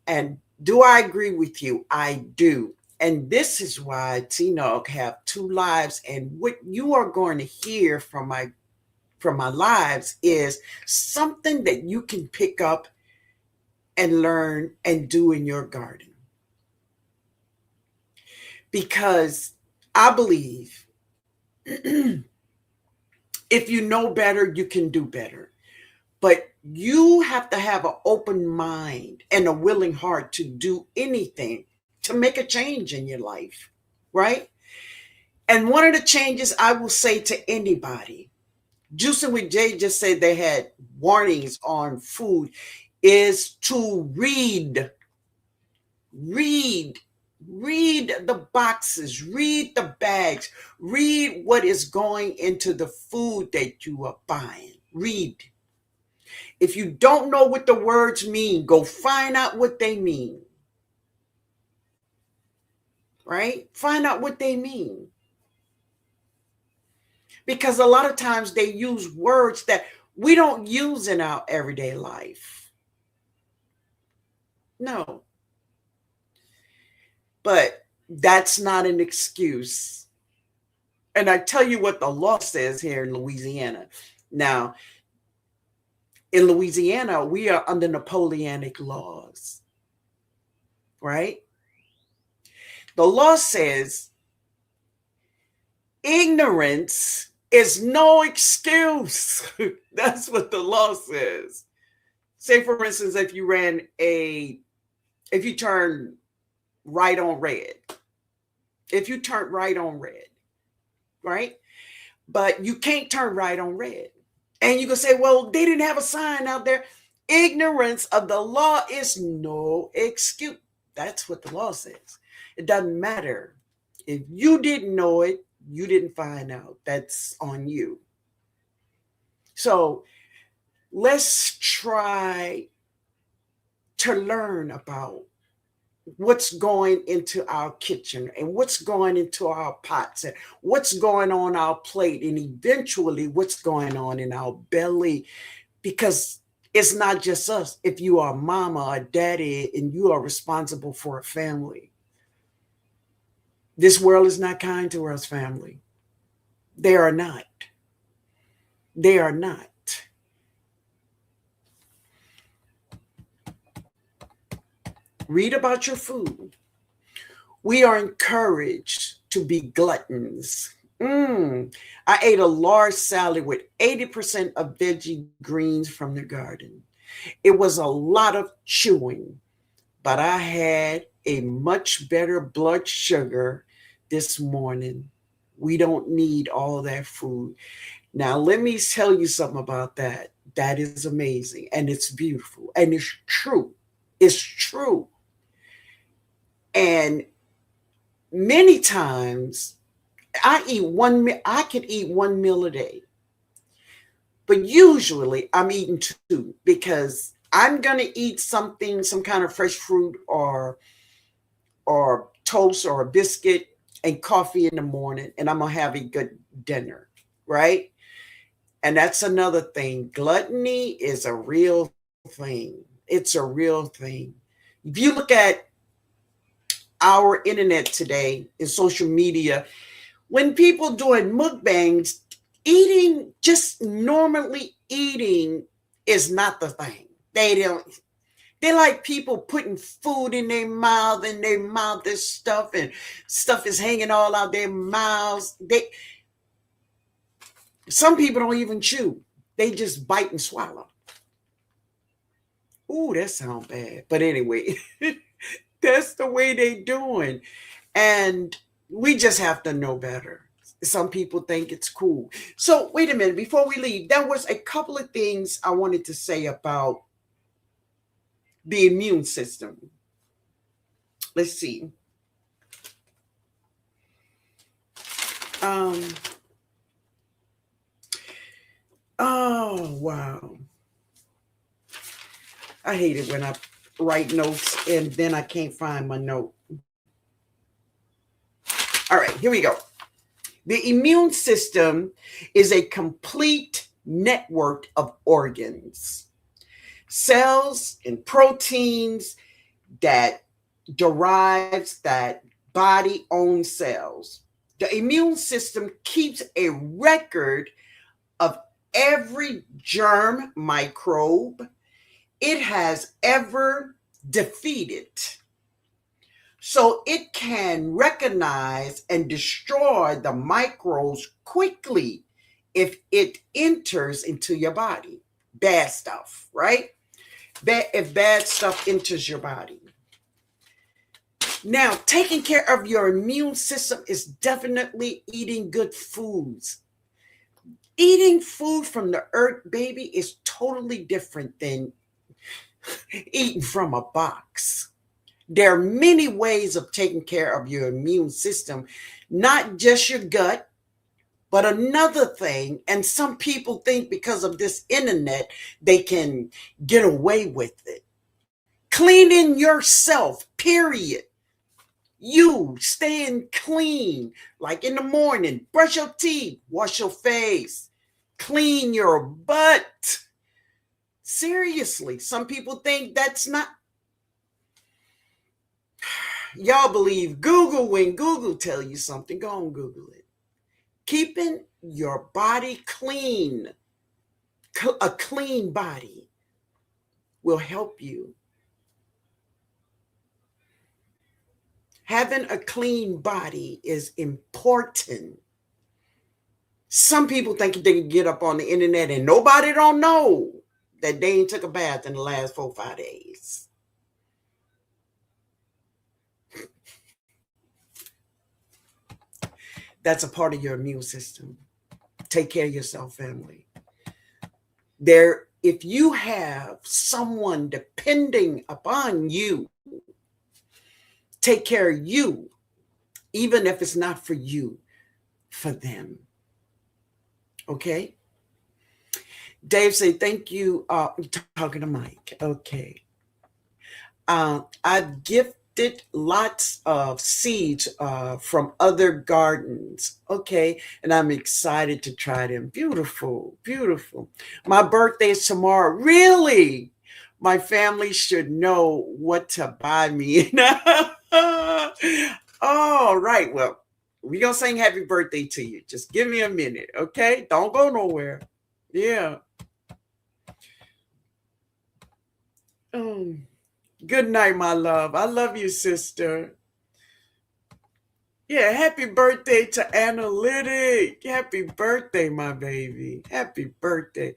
And do I agree with you? I do. And this is why TNOG have two lives. And what you are going to hear from my lives is something that you can pick up and learn and do in your garden. Because I believe if you know better, you can do better. But you have to have an open mind and a willing heart to do anything to make a change in your life, right? And one of the changes I will say to anybody, Juicing with Jay just said they had warnings on food, is to read. Read. Read the boxes, read the bags, read what is going into the food that you are buying. Read. If you don't know what the words mean, go find out what they mean. Right? Find out what they mean. Because a lot of times they use words that we don't use in our everyday life. No. But that's not an excuse. And I tell you what the law says here in Louisiana. Now, in Louisiana, we are under Napoleonic laws, right? The law says ignorance is no excuse. That's what the law says. Say, for instance, if you turn right on red, right? But you can't turn right on red. And you can say, well, they didn't have a sign out there. Ignorance of the law is no excuse. That's what the law says. It doesn't matter. If you didn't know it, you didn't find out. That's on you. So let's try to learn about what's going into our kitchen and what's going into our pots and what's going on our plate and eventually what's going on in our belly, because it's not just us. If you are mama or daddy and you are responsible for a family, this world is not kind to us, family. They are not. They are not. Read about your food. We are encouraged to be gluttons. I ate a large salad with 80% of veggie greens from the garden. It was a lot of chewing, but I had a much better blood sugar this morning. We don't need all that food. Now, let me tell you something about that. That is amazing and it's beautiful and it's true. It's true. And many times I could eat one meal a day. But usually I'm eating two because I'm going to eat something, some kind of fresh fruit or toast or a biscuit and coffee in the morning, and I'm going to have a good dinner, right? And that's another thing. Gluttony is a real thing. It's a real thing. If you look at our internet today in social media, when people doing mukbangs, eating, just normally eating is not the thing. They like people putting food in their mouth and their mouth is stuff and stuff is hanging all out their mouths. Some people don't even chew. They just bite and swallow. Ooh, that sounds bad. But anyway, that's the way they doing. And we just have to know better. Some people think it's cool. So wait a minute, before we leave, there was a couple of things I wanted to say about the immune system. Let's see. Um, oh wow. I hate it when I write notes and then I can't find my note. All right, here we go. The immune system is a complete network of organs, cells, and proteins that derives that body owned cells. The immune system keeps a record of every germ, microbe it has ever defeated, so it can recognize and destroy the microbes quickly if it enters into your body. Bad stuff, right? If bad stuff enters your body. Now, taking care of your immune system is definitely eating good foods. Eating food from the earth, baby, is totally different than eating from a box. There are many ways of taking care of your immune system, not just your gut, but another thing. And some people think because of this internet, they can get away with it. Cleaning yourself, period. You staying clean, like in the morning, brush your teeth, wash your face, clean your butt. Seriously, some people think that's not. Y'all believe Google when Google tell you something. Go on, Google it. Keeping your body clean, a clean body will help you. Having a clean body is important. Some people think they can get up on the internet and nobody don't know that they ain't took a bath in the last 4 or 5 days. That's a part of your immune system. Take care of yourself, family. If you have someone depending upon you, take care of you, even if it's not for you, for them. Okay? Dave said, thank you. Talking to Mike. Okay. I've gifted lots of seeds from other gardens. Okay. And I'm excited to try them. Beautiful, beautiful. My birthday is tomorrow. Really? My family should know what to buy me. All right. Well, we're going to sing happy birthday to you. Just give me a minute. Okay. Don't go nowhere. Yeah. Good night, my love. I love you, sister. Yeah, happy birthday to Analytic. Happy birthday, my baby. Happy birthday.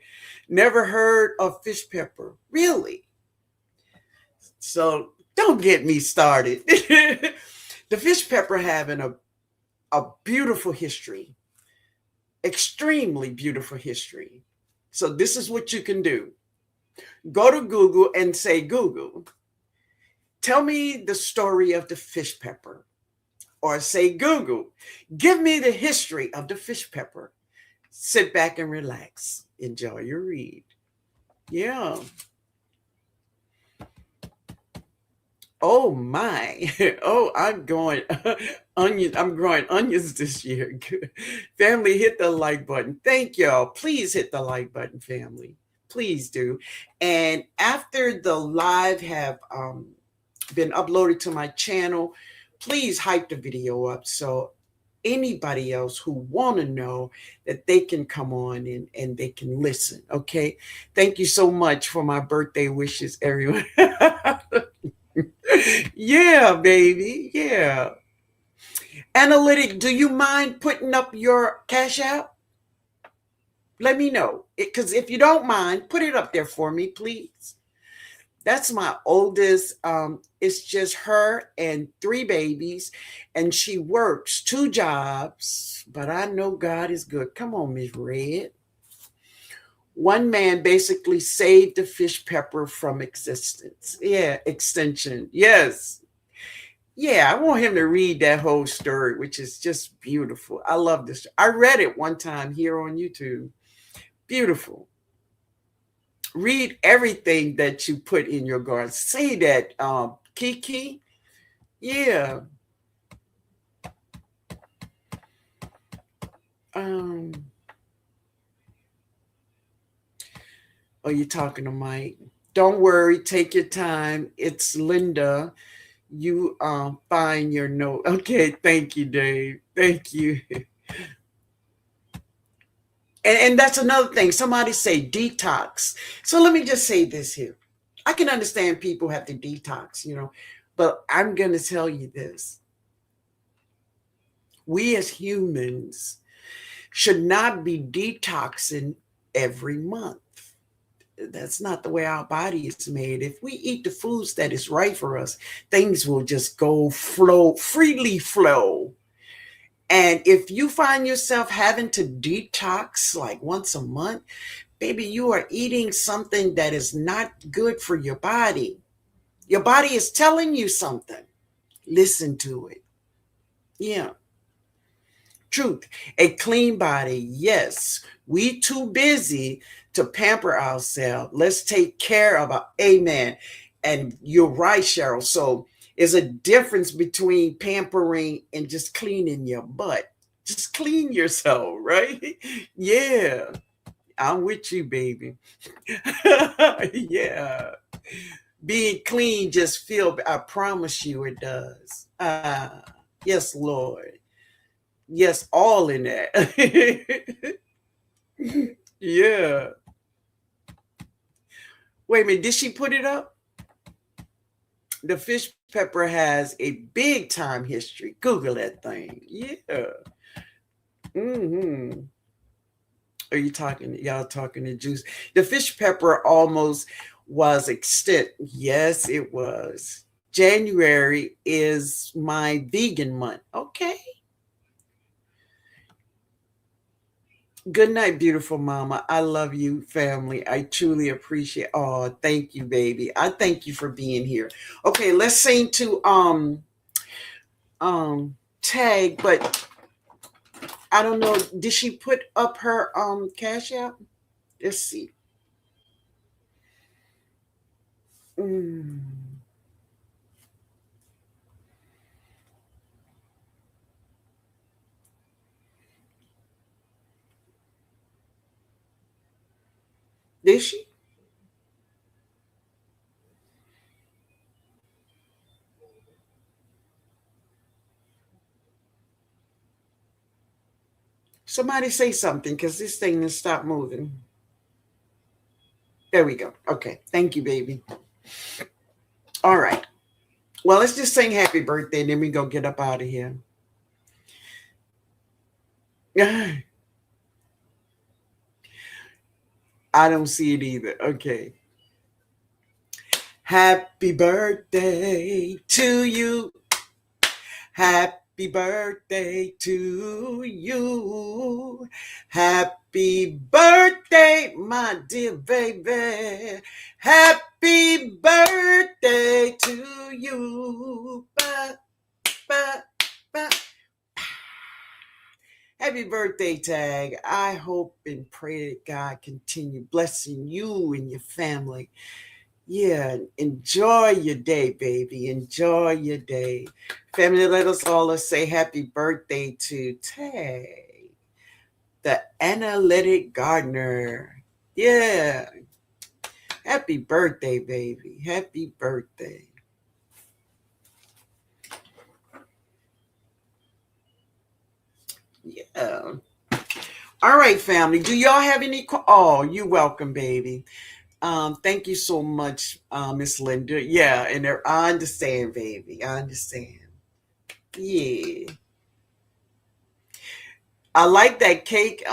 Never heard of fish pepper. Really? So don't get me started. The fish pepper having a beautiful history. Extremely beautiful history. So this is what you can do. Go to Google and say, Google, tell me the story of the fish pepper. Or say, Google, give me the history of the fish pepper. Sit back and relax. Enjoy your read. Yeah. Oh my. Oh, I'm growing onions this year. Family, hit the like button. Thank y'all. Please hit the like button, family. Please do. And after the live have been uploaded to my channel, please hype the video up so anybody else who want to know that they can come on and they can listen. Okay. Thank you so much for my birthday wishes, everyone. Yeah, baby. Yeah. Analytic, do you mind putting up your Cash App? Let me know. Because if you don't mind, put it up there for me, please. That's my oldest. It's just her and three babies, and she works two jobs. But I know God is good. Come on, Miss Red. One man basically saved the fish pepper from existence. Yeah, extinction. Yes. Yeah, I want him to read that whole story, which is just beautiful. I love this. I read it one time here on YouTube. Beautiful. Read everything that you put in your garden. Say that, Kiki. Yeah. Um, oh, you're talking to Mike. Don't worry, take your time. It's Linda. You find your note. Okay, thank you, Dave. Thank you. And that's another thing. Somebody say detox. So let me just say this here. I can understand people have to detox, but I'm going to tell you this. We as humans should not be detoxing every month. That's not the way our body is made. If we eat the foods that is right for us, things will just freely flow. And if you find yourself having to detox like once a month, baby, you are eating something that is not good for your body. Your body is telling you something. Listen to it. Yeah. Truth. A clean body. Yes. We too busy to pamper ourselves. Let's take care of our amen. And you're right, Cheryl. So there's a difference between pampering and just cleaning your butt. Just clean yourself, right? Yeah. I'm with you, baby. Yeah. Being clean just I promise you it does. Yes, Lord. Yes, all in that. Yeah. Wait a minute, did she put it up? The fish pepper has a big time history. Google that thing. Yeah. Mm-hmm. Are y'all talking to Juice? The fish pepper almost was extinct. Yes, it was. January is my vegan month. Okay. Good night, beautiful mama. I love you, family. I truly appreciate. Oh, thank you, baby. I thank you for being here. Okay, let's sing to tag, but I don't know. Did she put up her cash app? Let's see. Mm. Did she? Somebody say something because this thing has stopped moving. There we go. Okay. Thank you, baby. All right. Well, let's just sing happy birthday and then we go get up out of here. I don't see it either. Okay. Happy birthday to you. Happy birthday to you. Happy birthday, my dear baby. Happy birthday to you. Ba, ba, ba. Happy birthday, Tag. I hope and pray that God continue blessing you and your family. Yeah, enjoy your day, baby. Enjoy your day. Family, let us all say happy birthday to Tay, the analytic gardener. Yeah. Happy birthday, baby. Happy birthday. Yeah. All right, family. Do y'all have any? Oh, you're welcome, baby. Thank you so much, Miss Linda. Yeah, and I understand, baby. I understand. Yeah. I like that cake.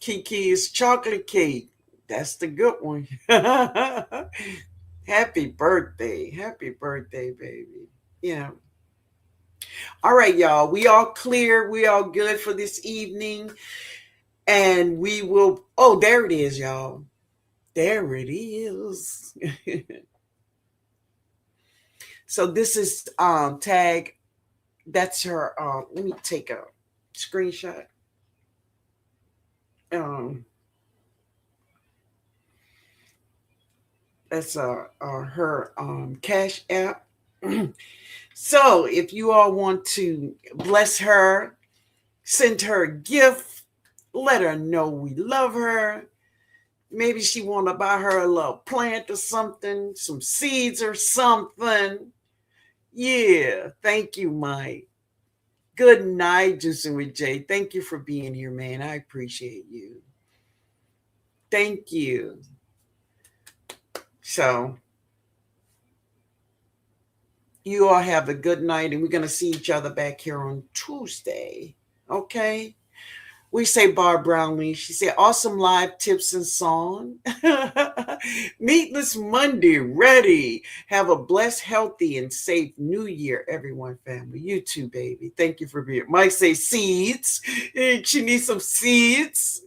Kiki's chocolate cake. That's the good one. Happy birthday. Happy birthday, baby. Yeah. All right, y'all. We all clear. We all good for this evening. And we will. Oh, there it is, y'all. There it is. So this is tag. That's her. Let me take a screenshot. Um, that's her cash app. So if you all want to bless her, send her a gift, let her know we love her. Maybe she want to buy her a little plant or something, some seeds or something. Yeah, thank you, Mike. Good night, Juicing with Jay. Thank you for being here, man. I appreciate you. Thank you. So you all have a good night, and we're going to see each other back here on Tuesday. Okay? We say Barb Brownlee. She said, awesome live tips and song. Meatless Monday, ready. Have a blessed, healthy, and safe new year, everyone, family. You too, baby. Thank you for being here. Mike say seeds. She needs some seeds.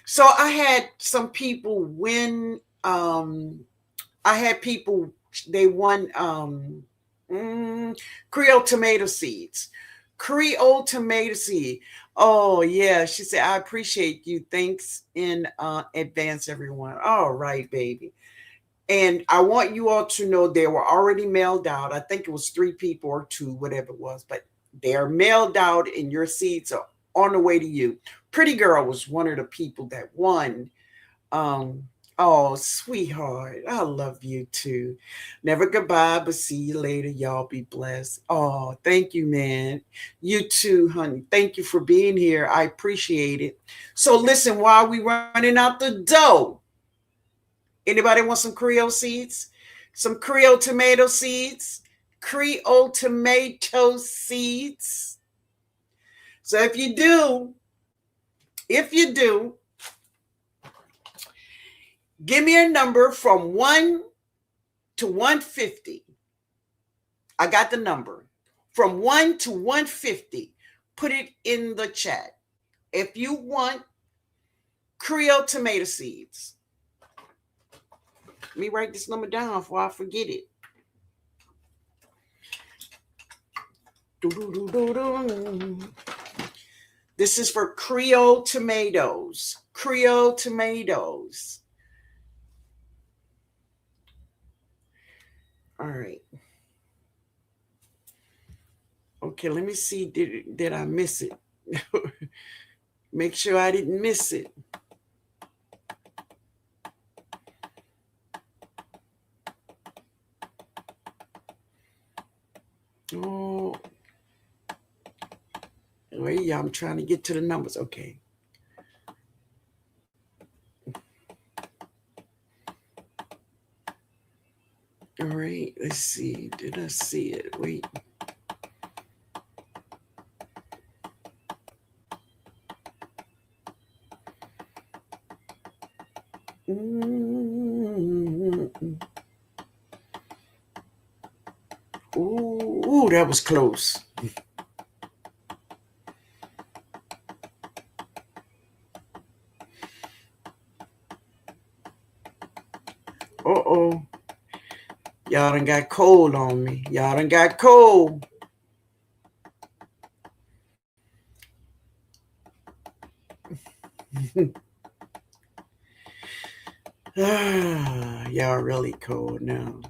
So I had some people win. I had people, they won Creole tomato seeds. Creole tomato seed. Oh, yeah. She said, I appreciate you. Thanks in advance, everyone. All right, baby. And I want you all to know they were already mailed out. I think it was 3 people or 2, whatever it was, but they are mailed out and your seeds are on the way to you. Pretty Girl was one of the people that won. Oh, sweetheart, I love you too. Never goodbye, but see you later. Y'all be blessed. Oh, thank you, man. You too, honey. Thank you for being here. I appreciate it. So listen, while we running out the dough, anybody want some Creole seeds? Some Creole tomato seeds? Creole tomato seeds. So if you do, give me a number from 1 to 150. I got the number. From 1 to 150. Put it in the chat. If you want Creole tomato seeds. Let me write this number down before I forget it. This is for Creole tomatoes. Creole tomatoes. All right. Okay, let me see. Did I miss it? Make sure I didn't miss it. Oh, wait, yeah, I'm trying to get to the numbers. Okay. All right, let's see. Did I see it? Wait. Ooh, that was close. Uh-oh. Y'all done got cold on me. Y'all done got cold. Y'all really cold now.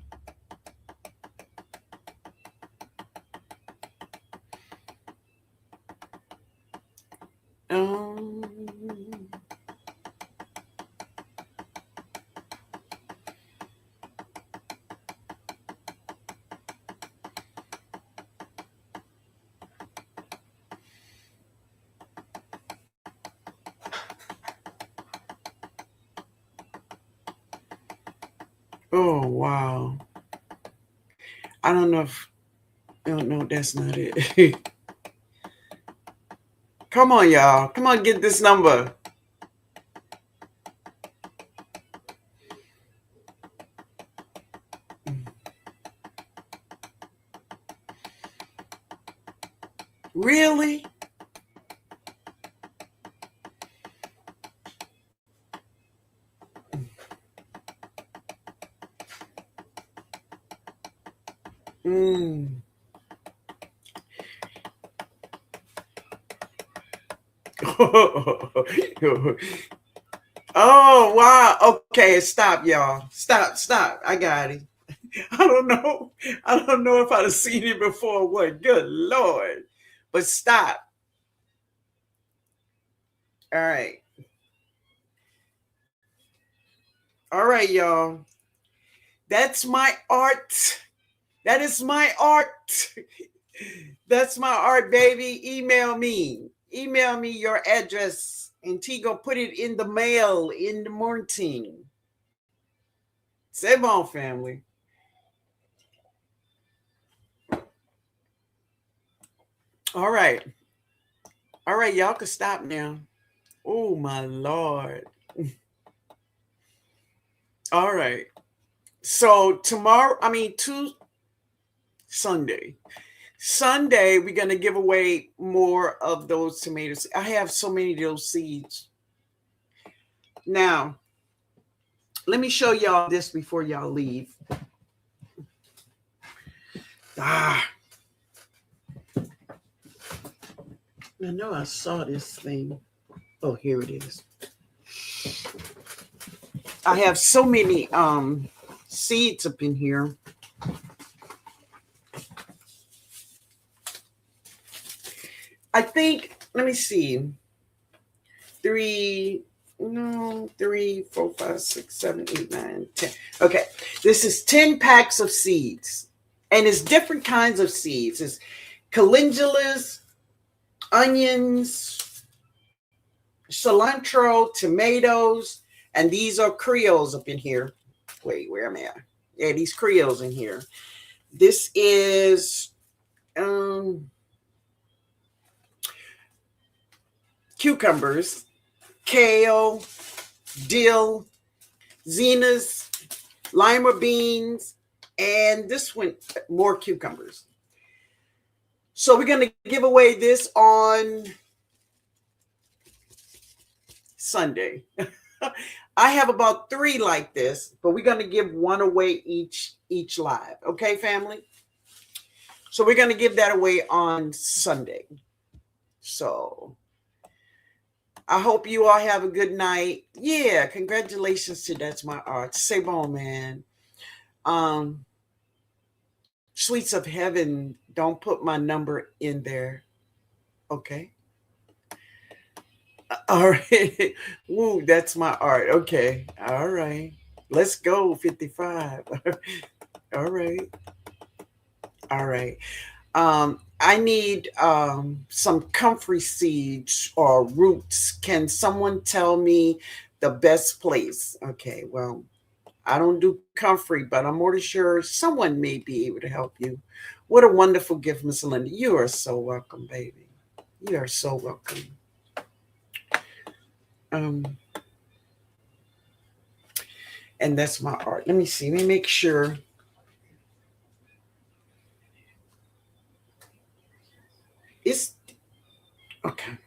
Oh, wow. I don't know if, no, that's not it. Come on, y'all. Come on, get this number. Really? Mm. Oh, wow. Okay, stop, y'all. Stop. I got it. I don't know. I don't know if I'd have seen it before. What? Good Lord. But stop. All right. All right, y'all. That's my art. That is my art. That's my art, baby. Email me. Email me your address. And T gonna put it in the mail in the morning. C'est bon, family. All right. All right, y'all can stop now. Oh my Lord. All right. So tomorrow, Sunday. Sunday, we're gonna give away more of those tomatoes. I have so many of those seeds. Now, let me show y'all this before y'all leave. I know I saw this thing. Oh, here it is. I have so many seeds up in here. I think, let me see. 3, 4, 5, 6, 7, 8, 9, 10. Okay. This is 10 packs of seeds. And it's different kinds of seeds. It's calendulas, onions, cilantro, tomatoes, and these are Creoles up in here. Wait, where am I? Yeah, these Creoles in here. This is cucumbers, kale, dill, zinas, lima beans, and this one, more cucumbers. So we're going to give away this on Sunday. I have about 3 like this, but we're going to give one away each live. Okay, family? So we're going to give that away on Sunday. So I hope you all have a good night. Yeah, congratulations to That's My Art. C'est bon, man. Sweets of Heaven, don't put my number in there. Okay. All right. Woo, that's my art. Okay. All right. Let's go, 55. All right. All right. I need some comfrey seeds or roots. Can someone tell me the best place? Okay, well, I don't do comfrey, but I'm more than sure someone may be able to help you. What a wonderful gift, Miss Linda. You are so welcome, baby. You are so welcome. And that's my art. Let me see. Let me make sure. It's okay.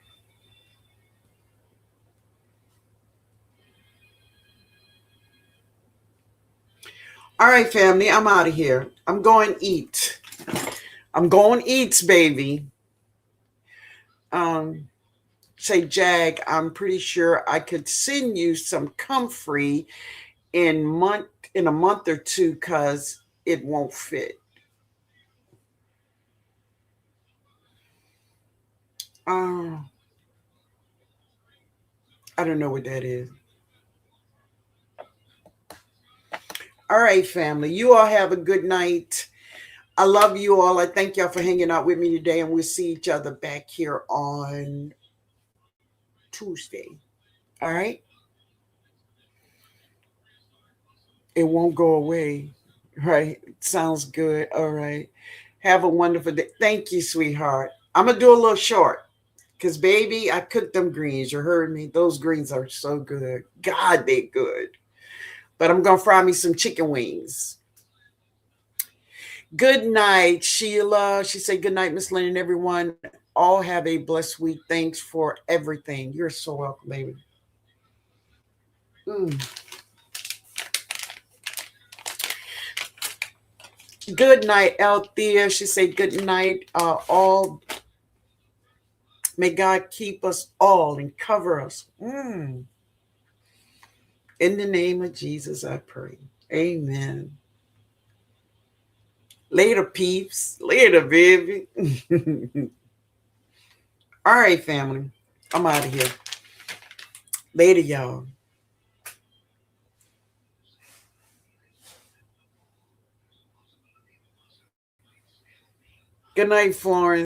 All right, family. I'm out of here. I'm going eat. I'm going eats, baby. Say, Jag, I'm pretty sure I could send you some comfrey in a month or two because it won't fit. I don't know what that is. All right, family. You all have a good night. I love you all. I thank y'all for hanging out with me today, and we'll see each other back here on Tuesday. All right. It won't go away. Right. Sounds good. All right. Have a wonderful day. Thank you, sweetheart. I'm going to do a little short because, baby, I cooked them greens. You heard me. Those greens are so good. God, they good. But I'm going to fry me some chicken wings. Good night, Sheila. She said, good night, Miss Lynn, and everyone all have a blessed week. Thanks for everything. You're so welcome, baby. Mm. Good night, Althea. She said good night. All may God keep us all and cover us. In the name of Jesus, I pray. Amen. Later, peeps. Later, baby. All right, family. I'm out of here. Later, y'all. Good night, Florence.